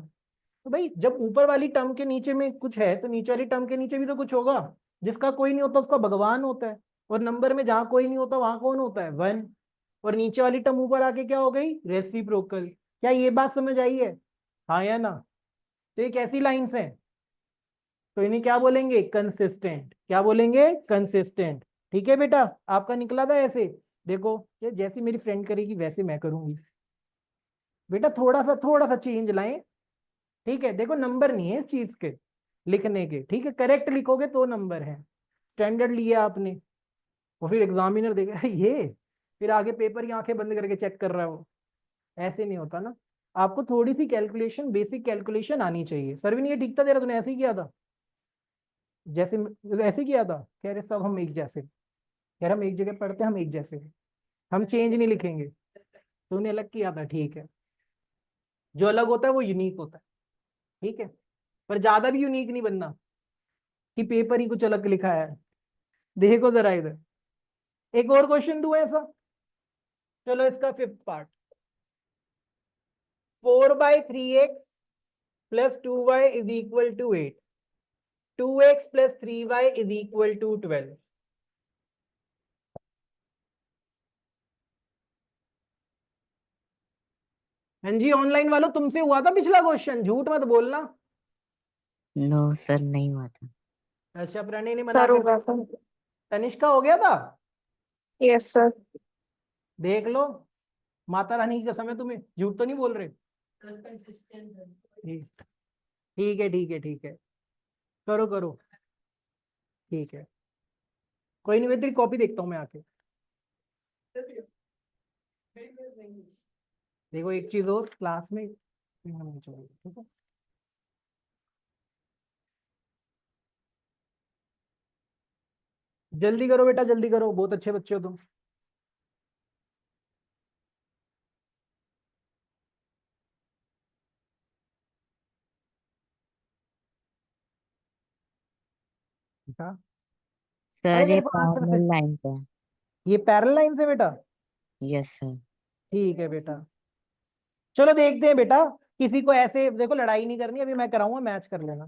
तो भाई जब ऊपर वाली टर्म के नीचे में कुछ है तो नीचे वाली टर्म के नीचे भी तो कुछ होगा, जिसका कोई नहीं होता उसका भगवान होता है, और नंबर में जहां कोई नहीं होता वहां कौन होता है 1, और नीचे वाली टर्म ऊपर आके क्या हो गई रेसिप्रोकल। क्या ये बात समझ आई है, हाँ या ना। तो ये कैसी लाइंस हैं, तो इन्हें क्या बोलेंगे कंसिस्टेंट, क्या बोलेंगे कंसिस्टेंट। ठीक है बेटा, आपका निकला था ऐसे, देखो ये जैसी मेरी फ्रेंड करेगी वैसे मैं करूंगी, बेटा थोड़ा सा चेंज लाएं। ठीक है, देखो नंबर नहीं है इस चीज के लिखने के, ठीक है करेक्ट लिखोगे तो नंबर है, स्टैंडर्ड लिया आपने, और फिर एग्जामिनर देखेगा ये, फिर आगे पेपर की आंखें बंद करके चेक कर रहा है वो, ऐसे नहीं होता ना। आपको थोड़ी सी कैलकुलेशन, बेसिक कैलकुलेशन आनी चाहिए। सरवीन ये ठीक था तेरा, तूने ऐसे ही किया था, जैसे ऐसे किया था, कह रहे सब हम एक जैसे, यार हम एक जगह पढ़ते हैं, हम एक जैसे हैं, हम चेंज नहीं लिखेंगे, तूने अलग किया था, ठीक है, जो अलग होता है वो यूनिक होता है, ठीक है, पर ज्यादा भी यूनिक नहीं बनना कि पेपर ही कुछ अलग लिखा है। देखो जरा इधर, एक और क्वेश्चन दूं ऐसा, चलो इसका 5th part, 4/3x plus 2y is equal to 8, 2x plus 3y is equal to 12। हाँ जी ऑनलाइन वालों, तुमसे हुआ था पिछला क्वेश्चन, झूठ मत बोलना। नो सर, नहीं हुआ था। अच्छा प्रणय ने मना सर कर, होगा था। तनिष्का हो गया था, यस सर। देख लो, माता रानी की कसम है, तुम्हें झूठ तो नहीं बोल रहे। ठीक, ठीक है ठीक है ठीक है, करो करो, ठीक है, कोई नहीं, मैं तेरी कॉपी देखता हूँ मैं आके। देखो एक चीज और, क्लास में ठीक है, जल्दी करो बेटा जल्दी करो, बहुत अच्छे बच्चे हो तुम। बेटा अरे सर ये मेरे को आंसर से, पैरेलल लाइन पे है। ये पैरेलल लाइन से बेटा, यस सर। ठीक है बेटा, चलो देखते हैं बेटा, किसी को ऐसे देखो लड़ाई नहीं करनी, अभी मैं कराऊंगा मैच कर लेना,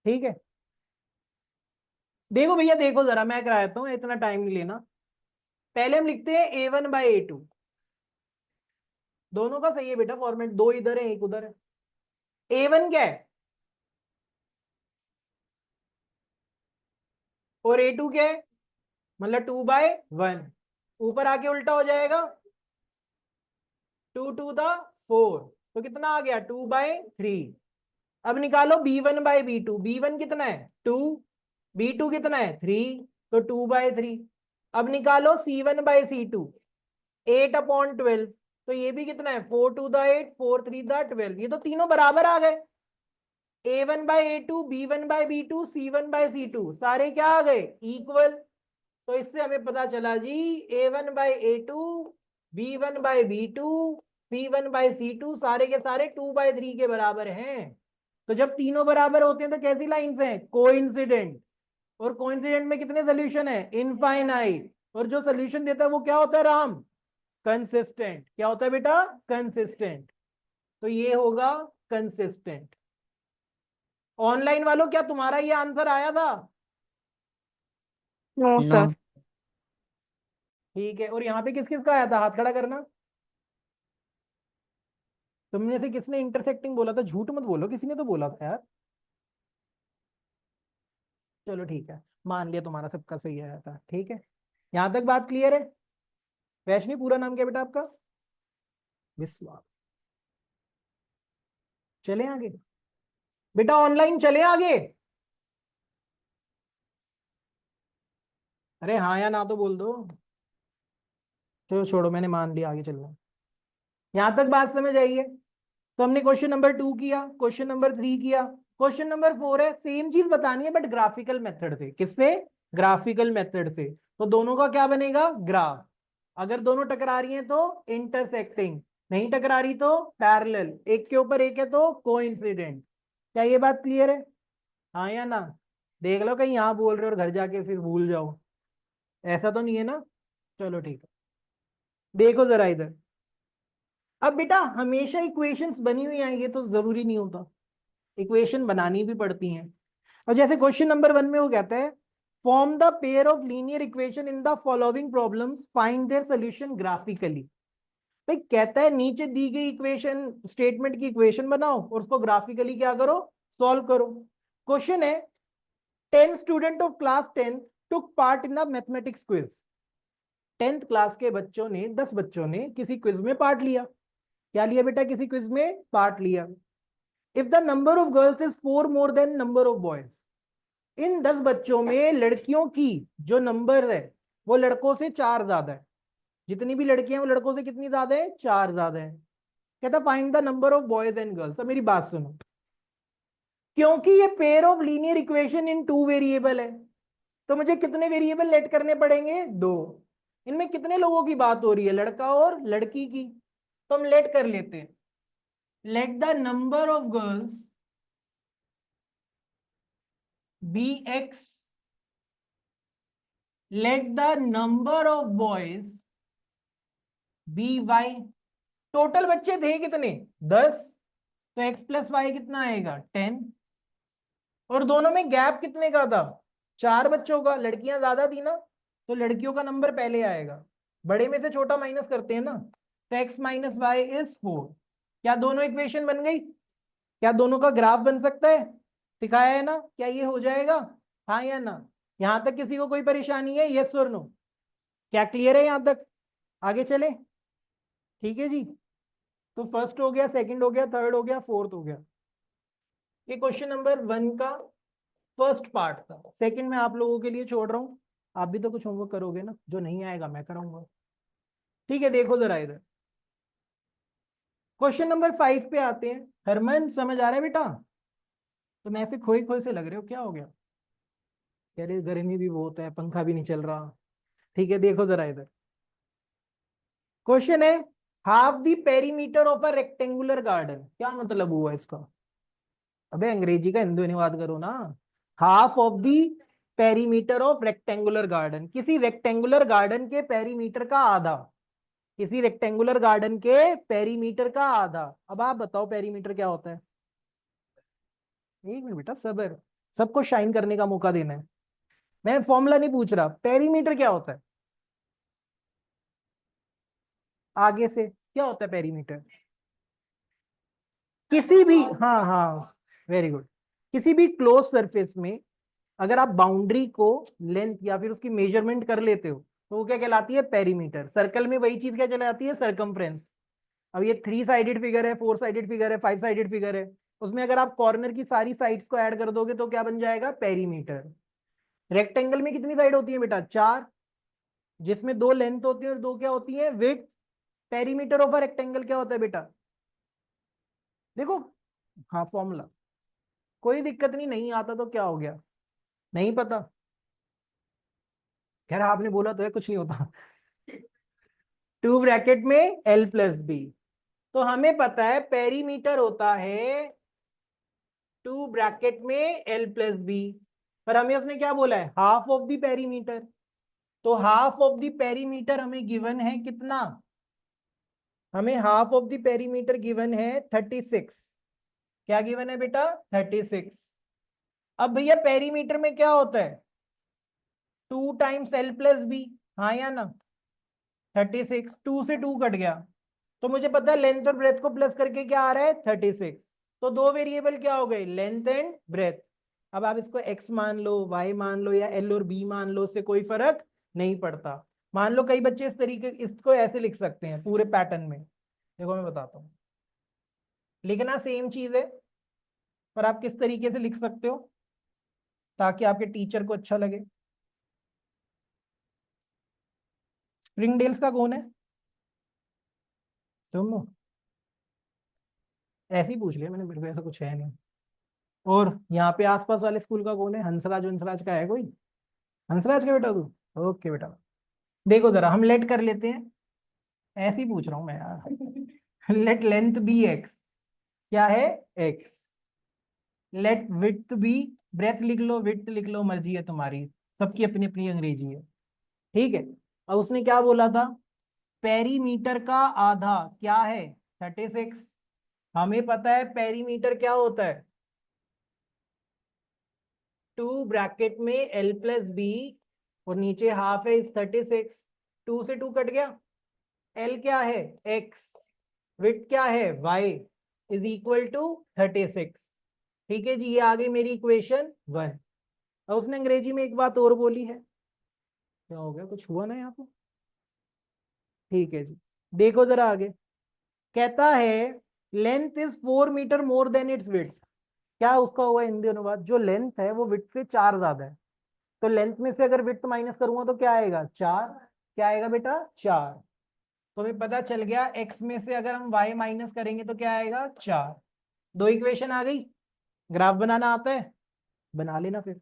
ठीक है। देखो भैया देखो जरा, मैं कराता हूँ, इतना टाइम नहीं लेना। पहले हम लिखते हैं A1/A2, दोनों का सही है बेटा फॉर्मेट, दो इधर है एक उधर है। A1 क्या है और A2 क्या है, मतलब 2/1, ऊपर आके उल्टा हो जाएगा, 2 to the 4, तो कितना आ गया 2/3। अब निकालो B1/B2, B1 कितना है 2, B2 कितना है 3, तो 2/3। अब निकालो C1/C2, 8/12, तो ये भी कितना है 4 to the 8, 4 3 the 12, ये तो तीनों बराबर आ गए। A1/A2, B1/B2, C1/C2 सारे क्या आ गए इक्वल, तो इससे हमें पता चला जी A1/A2, B1/B2, C1/C2 सारे के सारे 2/3 के बराबर हैं। तो जब तीनों बराबर होते हैं तो कैसी लाइंस हैं? कोइंसिडेंट। और कोइंसिडेंट में कितने सोल्यूशन है? इनफाइनाइट। और जो सोल्यूशन देता है वो क्या होता है राम? कंसिस्टेंट। क्या होता है बेटा? कंसिस्टेंट। तो ये होगा कंसिस्टेंट। ऑनलाइन वालों, क्या तुम्हारा ये आंसर आया था? No, no sir. ठीक है। और यहाँ पे किस किस का आया था? हाथ खड़ा करना। तुमने से किसने इंटरसेक्टिंग बोला था? झूठ मत बोलो, किसी ने तो बोला था यार। चलो ठीक है, मान लिया तुम्हारा सबका सही आया था। ठीक है, यहां तक बात क्लियर है? वैष्णवी, पूरा नाम क्या बेटा आपका? विश्वास। चले आगे बेटा, ऑनलाइन चले आगे। अरे हाँ या ना तो बोल दो। चलो छोड़ो, मैंने मान लिया, आगे चलना। यहां तक बात समझ आई है? तो हमने क्वेश्चन नंबर 2 किया, क्वेश्चन नंबर 3 किया, क्वेश्चन नंबर 4 है सेम चीज बतानी है बट ग्राफिकल मेथड से। किससे? ग्राफिकल मेथड से। तो दोनों का क्या बनेगा? ग्राफ। अगर दोनों टकरा रही हैं तो इंटरसेक्टिंग, नहीं टकरा रही तो पैरेलल, एक के ऊपर एक है तो कोइंसिडेंट। क्या ये बात क्लियर है? हाँ या ना? देख लो कहीं यहाँ बोल रहे हो और घर जाके फिर भूल जाओ, ऐसा तो नहीं है ना? चलो ठीक है, देखो जरा इधर। अब बेटा हमेशा इक्वेशंस बनी हुई आएंगे तो जरूरी नहीं होता, इक्वेशन बनानी भी पड़ती हैं। और जैसे क्वेश्चन नंबर 1 में वो कहता है form the pair of linear equation in the following problems, find their solution graphically. भाई कहता है नीचे दी गई इक्वेशन स्टेटमेंट की इक्वेशन बनाओ और उसको ग्राफिकली क्या करो? सॉल्व करो। क्वेश्चन है 10 student of class 10 took part in a mathematics quiz. 10th class के बच्चों ने, 10 बच्चों ने किसी क्विज में पार्ट लिया। क्या लिया बेटा? किसी क्विज में पार्ट लिया। If the number of girls is 4 more than number of boys, इन 10 बच्चों में लड़कियों की जो नंबर है वो लड़कों से 4 ज्यादा है। जितनी भी लड़कियां हैं वो लड़कों से कितनी ज्यादा है? 4 ज्यादा है। कहता find the number of boys and girls. अब मेरी बात सुनो, क्योंकि ये pair of linear equation in 2 variable है तो मुझे कितने वेरिएबल लेट करने पड़ेंगे? 2। इनमें कितने लोगों की बात हो रही है? लड़का और लड़की की। तो हम लेट कर लेते हैं। Let the number of girls be X, let the number of boys be Y. Total बच्चे थे कितने? 10। तो x प्लस वाई कितना आएगा? 10। और दोनों में गैप कितने का था? 4 बच्चों का। लड़कियां ज्यादा थी ना, तो लड़कियों का नंबर पहले आएगा। बड़े में से छोटा माइनस करते हैं ना, तो x माइनस वाई इज 4। क्या दोनों इक्वेशन बन गई? क्या दोनों का ग्राफ बन सकता है? सिखाया है ना? क्या ये हो जाएगा? हाँ या ना? यहां तक किसी को कोई परेशानी है? यस और नो? क्या क्लियर है यहां तक? आगे चले? ठीक है जी। तो फर्स्ट हो गया, सेकंड हो गया, थर्ड हो गया, फोर्थ हो गया। ये क्वेश्चन नंबर 1 का फर्स्ट पार्ट था। सेकंड में आप लोगों के लिए छोड़ रहा हूं, आप भी तो कुछ होमवर्क करोगे ना, जो नहीं आएगा मैं कराऊंगा। ठीक है, देखो जरा इधर। क्वेश्चन नंबर 5 पे आते हैं। हरमन समझ आ रहा है बेटा? तुम ऐसे खोए खोए से लग रहे हो, क्या हो गया? कह रहे गर्मी भी बहुत है, पंखा भी नहीं चल रहा। ठीक है, देखो जरा इधर। क्वेश्चन है half the perimeter of a rectangular garden. क्या मतलब हुआ इसका? अबे अंग्रेजी का हिंदू अनुवाद करो ना। Half of the perimeter of rectangular garden, किसी रेक्टेंगुलर गार्डन के पेरीमीटर का आधा। किसी रेक्टेंगुलर गार्डन के पेरीमीटर का आधा। अब आप बताओ पेरीमीटर क्या होता है? एक मिनट बेटा, सबर, सबको शाइन करने का मौका देना है। मैं फॉर्मूला नहीं पूछ रहा, पेरीमीटर क्या होता है? आगे से क्या होता है पेरीमीटर? किसी भी, हाँ हाँ, वेरी गुड, किसी भी क्लोज सरफेस में अगर आप बाउंड्री को लेंथ या फिर उसकी मेजरमेंट कर लेते हो तो वो क्या कहलाती है? पेरीमीटर। सर्कल में वही चीज क्या कहलाती है? सरकमफ्रेंस। अब ये 3 साइडेड फिगर है, 4 साइडेड फिगर है, 5 साइडेड फिगर है, उसमें अगर आप कॉर्नर की सारी साइड्स को ऐड कर दोगे तो क्या बन जाएगा? पेरीमीटर। रेक्टेंगल में कितनी साइड होती है बेटा? 4, जिसमें 2 लेंथ होती है और 2 क्या होती है? Width. Perimeter of a rectangle क्या होता है बेटा? देखो, हाँ फॉर्मूला, कोई दिक्कत नहीं, नहीं आता तो क्या हो गया? नहीं पता? खैर आपने बोला तो है, कुछ नहीं होता। 2 ब्रैकेट में L प्लस बी, तो हमें पता है पेरीमीटर होता है 2 ब्रैकेट में एल प्लस बी, पर हमें उसने क्या बोला है, हाफ ऑफ द पेरीमीटर। तो हाफ ऑफ द पेरीमीटर हमें गिवन है कितना, हमें half of the perimeter given है 36। क्या गिवन है बेटा, 36। अब भैया पेरीमीटर में क्या होता है, 2 टाइम्स एल प्लस बी, हाँ या ना। 36, 2 से 2 कट गया, तो मुझे पता है लेंथ और ब्रेथ को प्लस करके क्या आ रहा है, 36। तो दो वेरिएबल क्या हो गए, लेंथ एंड ब्रेथ। अब आप इसको x मान लो, y मान लो, या l और b मान लो, उससे कोई फर्क नहीं पड़ता। मान लो कई बच्चे इस तरीके, इसको ऐसे लिख सकते हैं पूरे पैटर्न में। देखो मैं बताता हूँ, लिखना सेम चीज है, पर आप किस तरीके से लिख सकते हो ताकि आपके टीचर को अच्छा लगे। स्प्रिंगडेल्स का कौन है, तुम हो? ऐसे ही पूछ लिया मैंने, मेरे को ऐसा कुछ है नहीं। और यहाँ पे आसपास वाले स्कूल का कौन है, हंसराज वंसराज का है कोई? हंसराज का बेटा तू? ओके बेटा। देखो जरा हम लेट कर लेते हैं, ऐसे ही पूछ रहा हूँ मैं यार लेट लेंथ बी एक्स, क्या है, X. Let width be, breadth लिख लो, विड्थ लिख लो, मर्जी है तुम्हारी, सबकी अपनी अपनी अंग्रेजी है, ठीक है। और उसने क्या बोला था, पेरीमीटर का आधा क्या है, 36। हमें पता है पेरीमीटर क्या होता है, 2 ब्रैकेट में एल प्लस बी, और नीचे हाफ है इस 36। 2 से 2 कट गया, एल क्या है, एक्स, विड्थ क्या है, वाई, इज इक्वल टू 36। ठीक है जी, ये आ गई मेरी इक्वेशन 1। और उसने अंग्रेजी में एक बात और बोली है, क्या हो गया, कुछ हुआ ना यहाँ पे, ठीक है जी। देखो जरा आगे, कहता है length is 4 metre more than its width. क्या उसका हुआ हिंदी अनुवाद, जो लेंथ है वो विड्थ से 4 ज्यादा है। तो लेंथ में से अगर विड्थ माइनस करूंगा तो क्या आएगा, 4। क्या आएगा बेटा, 4। तो हमें पता चल गया x में से अगर हम y माइनस करेंगे तो क्या आएगा, 4। दो इक्वेशन आ गई। ग्राफ बनाना आता है, बना लेना फिर।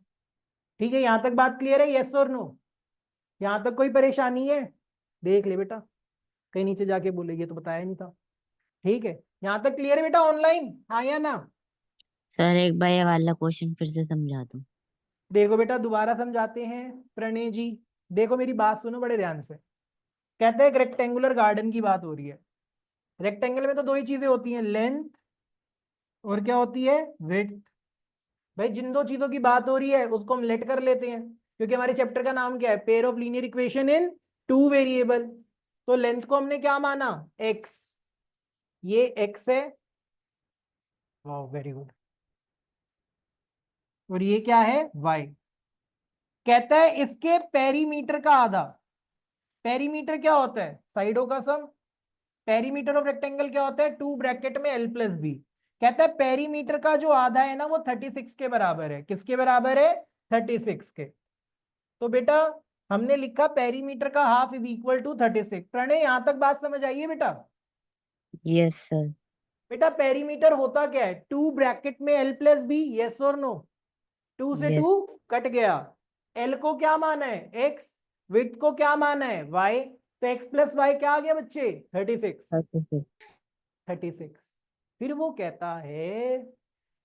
ठीक है, यहां तक बात क्लियर है, यस और नो? यहां तक कोई परेशानी है, देख ले बेटा, कहीं नीचे जाके बोले ये तो बताया नहीं था। ठीक है, यहां तक क्लियर है बेटा, ऑनलाइन, हाँ या ना? सर एक बार ये वाला क्वेश्चन फिर से समझा दो। देखो बेटा दोबारा समझाते हैं प्रणय जी। देखो मेरी बात सुनो बड़े ध्यान से। कहते हैं एक रेक्टेंगुलर गार्डन की बात हो रही है। रेक्टेंगल में तो दो ही चीजें होती हैं, लेंथ और क्या होती है, विड्थ। भाई जिन दो चीजों की बात हो रही है उसको हम लेट कर लेते हैं, क्योंकि हमारे चैप्टर का नाम क्या है, pair of linear equation in 2 variable. तो लेंथ को हमने क्या माना, x, ये x है, वाह वेरी गुड, और ये क्या है, y। कहता है इसके पेरीमीटर का आधा। पेरीमीटर क्या होता है, साइडों का सम। पेरीमीटर ऑफ रेक्टेंगल क्या होता है, 2 ब्रैकेट में एल प्लस बी। कहता है पेरीमीटर का जो आधा है ना वो 36 के बराबर है, किसके बराबर है, 36 के। तो बेटा हमने लिखा पेरीमीटर का half is equal to 36। Pranay यहां तक बात समझ आई है बेटा? Yes sir. बेटा पेरीमीटर होता क्या है, 2 ब्रैकेट में एल प्लस बी, यस और नो? 2 से यस। 2 कट गया, एल को क्या माना है, एक्स, विड्थ को क्या माना है, वाई। तो एक्स प्लस वाई क्या आ गया बच्चे, 36। 36। 36। फिर वो कहता है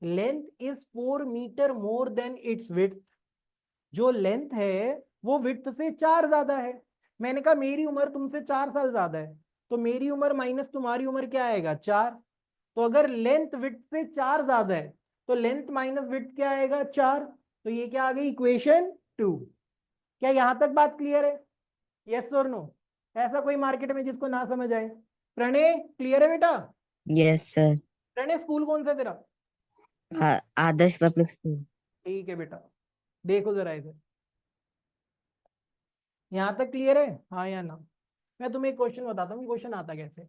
length is 4 metre more than its width. जो लेंथ है वो विड्थ से 4 ज्यादा है। मैंने कहा मेरी उम्र तुमसे 4 साल ज्यादा है, तो मेरी उम्र माइनस तुम्हारी उम्र क्या आएगा, 4। तो अगर लेंथ विड्थ से 4 ज्यादा है तो लेंथ माइनस विड्थ क्या आएगा, 4। तो ये क्या आ गई, इक्वेशन 2। क्या यहां तक बात क्लियर है, यस और नो? ऐसा कोई मार्केट में जिसको ना समझ आए? प्रणय क्लियर है बेटा? Yes sir. प्रणय स्कूल कौन सा है तेरा? आदर्श पब्लिक स्कूल। ठीक है बेटा, देखो जरा इधर, यहां तक क्लियर है, हाँ या ना? मैं तुम्हें एक क्वेश्चन बताता हूँ, क्वेश्चन आता कैसे।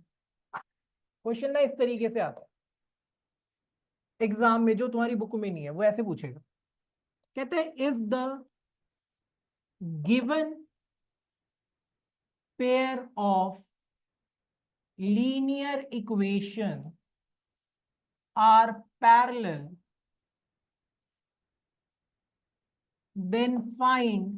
क्वेश्चन ना इस तरीके से आता है एग्जाम में, जो तुम्हारी बुक में नहीं है वो ऐसे पूछेगा। कहते हैं if the given pair of linear equation are parallel then find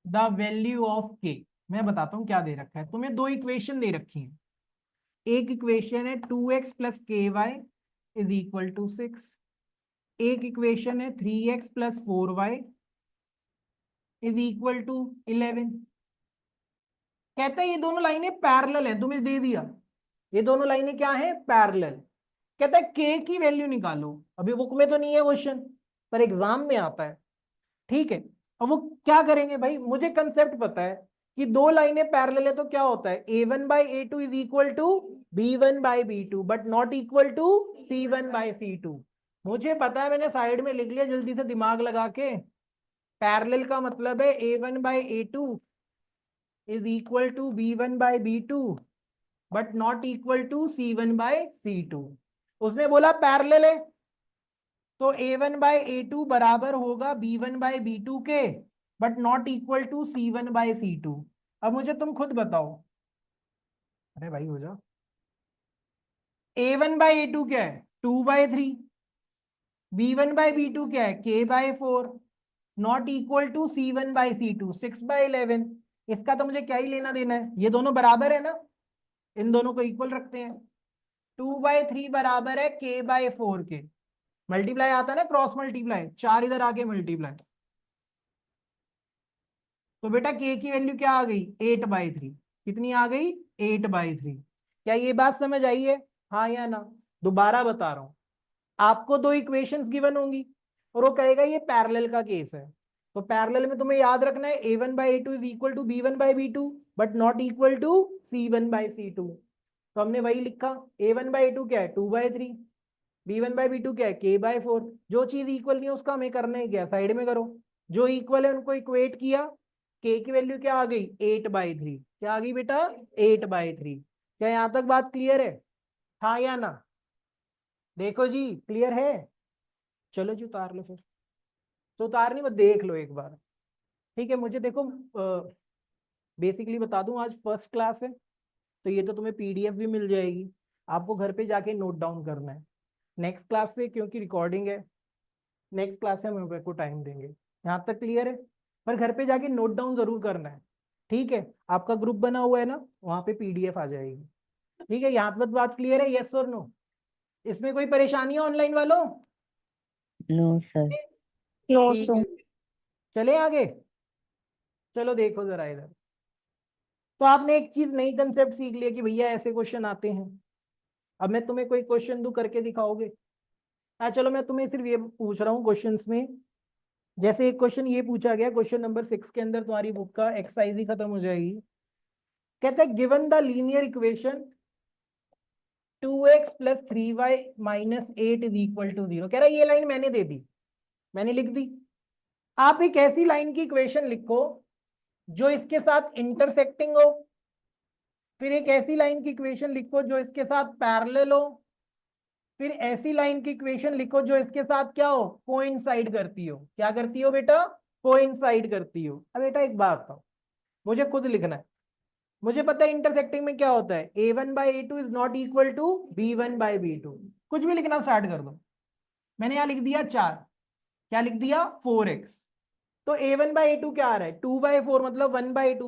the value of k। मैं बताता हूँ क्या दे रखा है तुम्हें। दो इक्वेशन दे रखी है। एक इक्वेशन है 2x प्लस के वाई इज इक्वल टू 6। एक इक्वेशन है 3x plus 4y is equal to 11। कहता है ये दोनों लाइनें पैरेलल हैं, तुम्हें दे दिया ये दोनों लाइनें क्या है, पैरेलल। कहता है के की वैल्यू निकालो। अभी बुक में तो नहीं है क्वेश्चन, पर एग्जाम में आता है। ठीक है, अब वो क्या करेंगे भाई, मुझे कंसेप्ट पता है कि दो लाइनें पैरेलल है तो क्या होता है, a1/a2 is equal to b1/b2 but not equal to c1/c2। मुझे पता है, मैंने साइड में लिख लिया जल्दी से दिमाग लगा के। पैरेलल का मतलब है a1/a2 is equal to b1/b2 but not equal to c1/c2। उसने बोला पैरेलल है तो a1/a2 बराबर होगा b1/b2 के but not equal to c1/c2। अब मुझे तुम खुद बताओ, अरे भाई हो जाओ, a1/a2 क्या है 2/3, b1/b2 क्या है k/4 not equal to c1/c2 6/11। इसका तो मुझे क्या ही लेना देना है, ये दोनों बराबर है ना, इन दोनों को इक्वल रखते हैं। 2/3 बराबर है k/4 के, मल्टीप्लाई आता है ना, क्रॉस मल्टीप्लाई, 4 इधर आके मल्टीप्लाई, तो बेटा k की वैल्यू क्या आ गई 8/3। कितनी आ गई 8/3। क्या ये बात समझ आई है, हाँ या ना। दोबारा बता रहा हूं, आपको दो इक्वेशंस गिवन होंगी और वो कहेगा ये पैरेलल का केस है। तो पैरेलल में तुम्हें याद रखना है a1/a2 is equal to b1/b2 but not equal to c1/c2। तो हमने वही लिखा, a1/a2 क्या है 2/3, b1/b2 क्या है k/4। जो चीज इक्वल नहीं है उसका हमें करना है क्या, साइड में करो। जो इक्वल है उनको इक्वेट किया, k की वैल्यू क्या आ गई 8/3। क्या आ गई बेटा 8/3। क्या यहां तक बात क्लियर है, हाँ या ना। देखो जी क्लियर है, चलो जी उतार लो फिर। तो उतार नहीं, बस देख लो एक बार। ठीक है, मुझे देखो बेसिकली बता दूं, आज फर्स्ट क्लास है तो ये तो तुम्हें पीडीएफ भी मिल जाएगी, आपको घर पे जाके नोट डाउन करना है। नेक्स्ट क्लास से क्योंकि रिकॉर्डिंग है, नेक्स्ट क्लास से हम मेरे को टाइम देंगे। यहाँ तक क्लियर है, पर घर पे जाके नोट डाउन जरूर करना है। ठीक है, आपका ग्रुप बना हुआ है ना, वहां पे पीडीएफ आ जाएगी। ठीक है, यहाँ तक बात क्लियर है, यस और नो। इसमें कोई परेशानी है ऑनलाइन वालों, नो सर। No, ठीक है sir. चले आगे। चलो देखो जरा इधर, तो आपने एक चीज नई कंसेप्ट सीख लिया कि भैया ऐसे क्वेश्चन आते हैं। अब मैं तुम्हें कोई क्वेश्चन दूं, करके दिखाओगे। चलो मैं तुम्हें सिर्फ ये पूछ रहा हूँ क्वेश्चंस में, जैसे एक क्वेश्चन ये पूछा गया, क्वेश्चन नंबर 6 के अंदर तुम्हारी बुक का एक्सरसाइज ही खत्म हो जाएगी। कहता है given the linear equation 2x plus 3y minus 8 is equal to 0। कह रहा है ये लाइन मैंने दे दी, मैंने लिख दी। आप एक ऐसी लाइन की इक्वेशन लिखो जो इसके साथ इंटरसेक्टिंग हो, फिर एक ऐसी लाइन की इक्वेशन लिखो जो इसके साथ पैरेलल हो, फिर ऐसी लाइन की इक्वेशन लिखो जो इसके साथ क्या हो, कोइंसाइड करती हो। क्या करती हो बेटा, कोइंसाइड करती हो। अब बेटा एक बात बताओ, मुझे खुद लिखना है, मुझे पता है इंटरसेक्टिंग में क्या होता है, a1/a2 is not equal to b1/b2। कुछ भी लिखना स्टार्ट कर दो। मैंने यहां लिख दिया 4, क्या लिख दिया 4x। तो a1/a2 क्या आ रहा है 2/4 मतलब 1/2।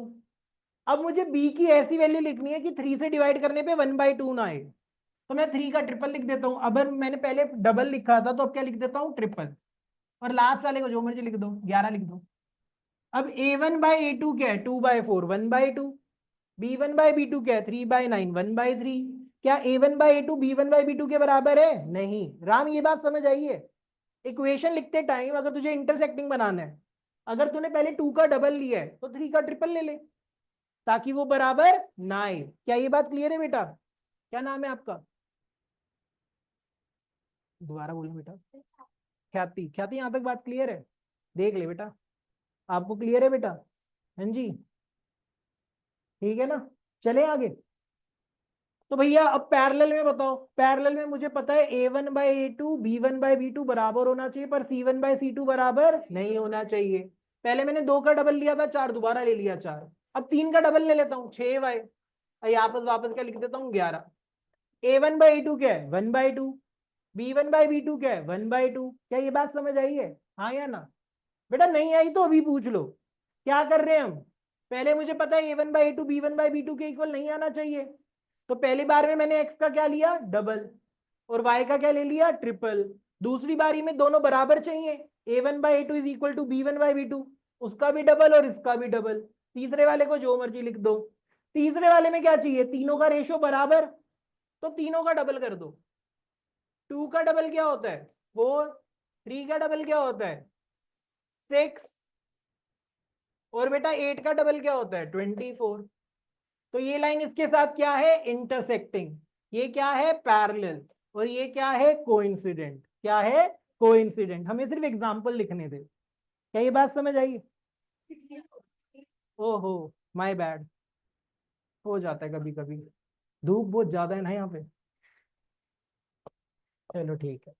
अब मुझे b की ऐसी वैल्यू लिखनी है कि 3 से डिवाइड करने पे 1/2 ना आए, तो मैं 3 का ट्रिपल लिख देता हूं। अब मैंने पहले डबल लिखा था तो अब क्या लिख देता हूं ट्रिपल, और लास्ट वाले को जो मर्जी लिख दो 11 लिख दो। अब a1/a2 क्या है 2/4 1/2, b1/b2 क्या है 3/9 1/3। क्या a1/a2 b1/b2 के बराबर है, नहीं। राम ये बात समझ आई है, इक्वेशन लिखते टाइम अगर तुझे इंटरसेक्टिंग बनाना है, अगर तूने पहले 2 का डबल लिया है तो 3 का ट्रिपल ले ले, ताकि वो बराबर ना आए। क्या ये बात क्लियर है बेटा, क्या नाम है आपका, दोबारा बोलो बेटा। ख्याति, ख्याति यहां तक बात क्लियर है, देख ले बेटा, आपको क्लियर है बेटा, हाँ जी ठीक है ना। चले आगे। तो भैया अब पैरेलल में बताओ, पैरेलल में मुझे पता है a1/a2 b1/b2 बराबर होना चाहिए, पर c1/c2 बराबर नहीं होना चाहिए। पहले मैंने 2 का डबल लिया था 4, दोबारा ले लिया 4। अब 3 का डबल ले लेता हूँ 6y, यहाँ पर वापस क्या लिख देता हूँ 11। a1/a2 क्या है 1/2, b1/b2 क्या है 1/2। क्या ये बात समझ आई है, हाँ या ना। बेटा नहीं आई तो अभी पूछ लो। क्या कर रहे हैं हम, पहले मुझे पता है a1/a2 b1/b2 के इक्वल नहीं आना चाहिए, तो पहली बार में मैंने x का क्या लिया, डबल, और y का क्या ले लिया, ट्रिपल। दूसरी बारी में दोनों बराबर चाहिए, a1/a2 is equal to b1/b2, उसका भी डबल और इसका भी डबल। तीसरे वाले को जो मर्जी लिख दो। तीसरे वाले में क्या चाहिए, तीनों का रेशो बराबर, तो तीनों का डबल कर दो। 2 का डबल क्या होता है, 4, 3 का डबल क्या होता है, 6, और बेटा 8 का डबल क्या होता है, 24। तो ये लाइन इसके साथ क्या है, इंटरसेक्टिंग, ये क्या है, पैरेलल, और ये क्या है, कोइंसिडेंट। क्या है, कोइंसिडेंट। हमें सिर्फ एग्जांपल लिखने थे। क्या ये बात समझ आई? ओहो, माय बैड, हो जाता है कभी कभी, धूप बहुत ज्यादा है ना यहाँ पे। चलो ठीक है,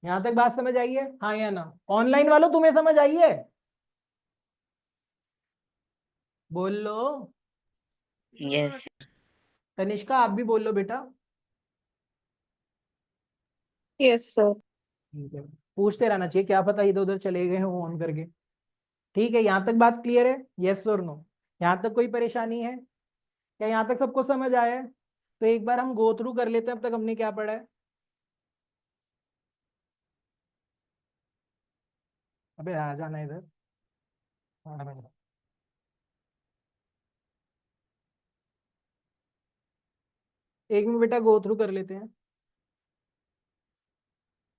यहाँ तक बात समझ आई है, हाँ या ना? ऑनलाइन वालों तुम्हें समझ आई है, बोल लो। यस। तनिष्का आप भी बोल लो बेटा। Yes, sir. ठीक है, पूछते रहना चाहिए, क्या पता इधर उधर चले गए हो ऑन करके। ठीक है, यहाँ तक बात क्लियर है, यस और नो? यहाँ तक कोई परेशानी है क्या, यहाँ तक सबको समझ आया है? तो एक बार हम गो थ्रू कर लेते हैं अब तक हमने क्या पढ़ा है। अबे आ जाना इधर, हाँ, एक मिनट बेटा, गो थ्रू कर लेते हैं,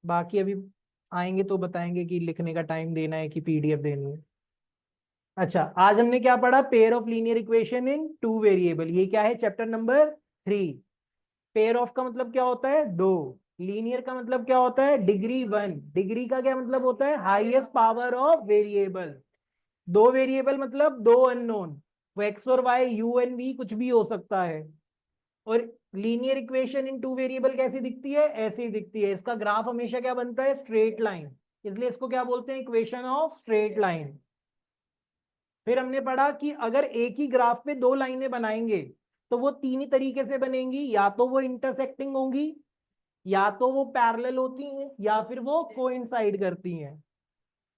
बाकी अभी आएंगे तो बताएंगे कि लिखने का टाइम देना है कि पीडीएफ देनी है। अच्छा, आज हमने क्या पढ़ा, pair of linear equation in two variable, ये क्या है, चैप्टर नंबर 3। पेयर ऑफ का मतलब क्या होता है, दो। लीनियर का मतलब क्या होता है, डिग्री 1। डिग्री का क्या मतलब होता है, हाईएस्ट पावर ऑफ वेरिएबल। दो वेरिएबल मतलब दो अननोन, वो एक्स और वाई, यू एंड वी कुछ भी हो सकता है। और linear equation in two variable कैसी दिखती है, ऐसी ही दिखती है। इसका ग्राफ हमेशा क्या बनता है, स्ट्रेट लाइन, इसलिए इसको क्या बोलते हैं, इक्वेशन ऑफ स्ट्रेट लाइन। फिर हमने पढ़ा कि अगर एक ही ग्राफ पे दो लाइनें बनाएंगे तो वो तीन ही तरीके से बनेंगी, या तो वो इंटरसेक्टिंग होंगी, या तो वो पैरेलल होती हैं, या फिर वो कोइंसाइड करती हैं।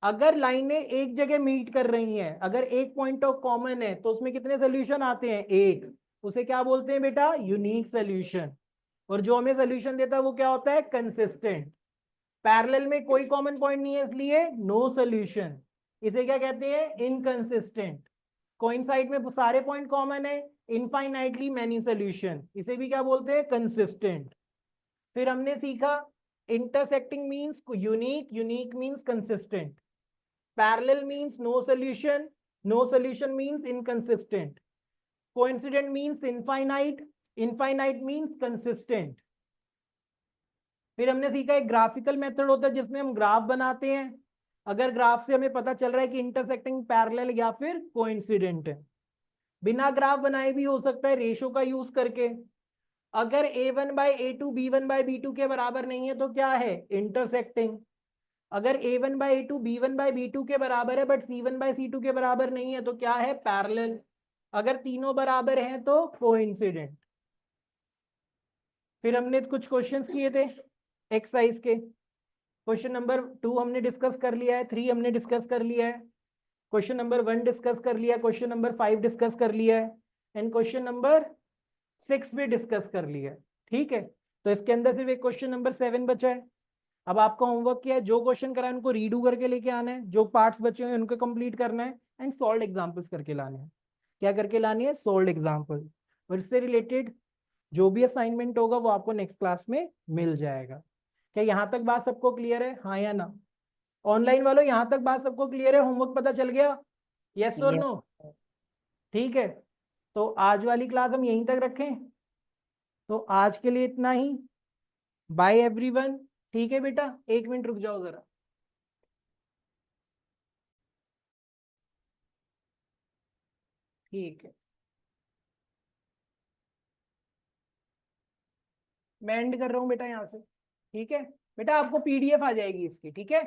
अगर लाइनें एक जगह मीट कर रही हैं, अगर एक पॉइंट ऑफ कॉमन है, तो उसमें कितने सोल्यूशन आते हैं, एक। उसे क्या बोलते हैं बेटा, यूनिक सोल्यूशन। और जो हमें सोल्यूशन देता है वो क्या होता है, कंसिस्टेंट। पैरेलल में कोई कॉमन पॉइंट नहीं है, इसलिए नो सोल्यूशन, इसे क्या कहते हैं, इनकंसिस्टेंट। कोइंसाइड में सारे पॉइंट कॉमन है, इनफाइनाइटली मैनी सोल्यूशन, इसे भी क्या बोलते हैं, कंसिस्टेंट। फिर हमने सीखा intersecting means unique, unique means consistent, parallel means no solution, no solution means inconsistent, coincident means infinite, infinite means consistent. फिर हमने सीखा एक ग्राफिकल मेथड होता है जिसमें हम ग्राफ बनाते हैं, अगर ग्राफ से हमें पता चल रहा है कि इंटरसेक्टिंग, पैरेलल या फिर कोइंसिडेंट है। बिना ग्राफ बनाए भी हो सकता है, रेशो का यूज करके। अगर a1/a2 b1/b2 के बराबर नहीं है तो क्या है, इंटरसेक्टिंग। अगर a1/a2 b1/b2 के बराबर है बट c1/c2 के बराबर नहीं है तो क्या है, पैरेलल। अगर तीनों बराबर हैं तो कोइंसिडेंट। फिर हमने कुछ क्वेश्चंस किए थे एक्सरसाइज के। क्वेश्चन नंबर 2 हमने डिस्कस कर लिया है, 3 हमने डिस्कस कर लिया है, क्वेश्चन नंबर 1 डिस्कस कर लिया, क्वेश्चन नंबर 5 डिस्कस कर लिया है, एंड क्वेश्चन नंबर 6 भी डिस्कस कर लिया है। ठीक है, तो इसके अंदर सिर्फ एक क्वेश्चन नंबर 7 बचा है। अब आपका होमवर्क क्या है, जो क्वेश्चन कराए उनको रीडू करके लेके आना है, जो पार्ट्स बचे हुए हैं उनको कंप्लीट करना है, एंड सॉल्व एग्जाम्पल्स करके लाने हैं। क्या करके लानी है, सॉल्व एग्जाम्पल। और इससे रिलेटेड जो भी असाइनमेंट होगा वो आपको नेक्स्ट क्लास में मिल जाएगा। क्या यहाँ तक बात सबको क्लियर है, हाँ या ना? ऑनलाइन वालों यहाँ तक बात सबको क्लियर है, होमवर्क पता चल गया, यस और नो? ठीक है, तो आज वाली क्लास हम यहीं तक रखें। तो आज के लिए इतना ही, बाय एवरीवन। ठीक है बेटा, एक मिनट रुक जाओ जरा। ठीक है, मैं एंड कर रहा हूँ बेटा यहाँ से। ठीक है बेटा, आपको पीडीएफ आ जाएगी इसकी, ठीक है।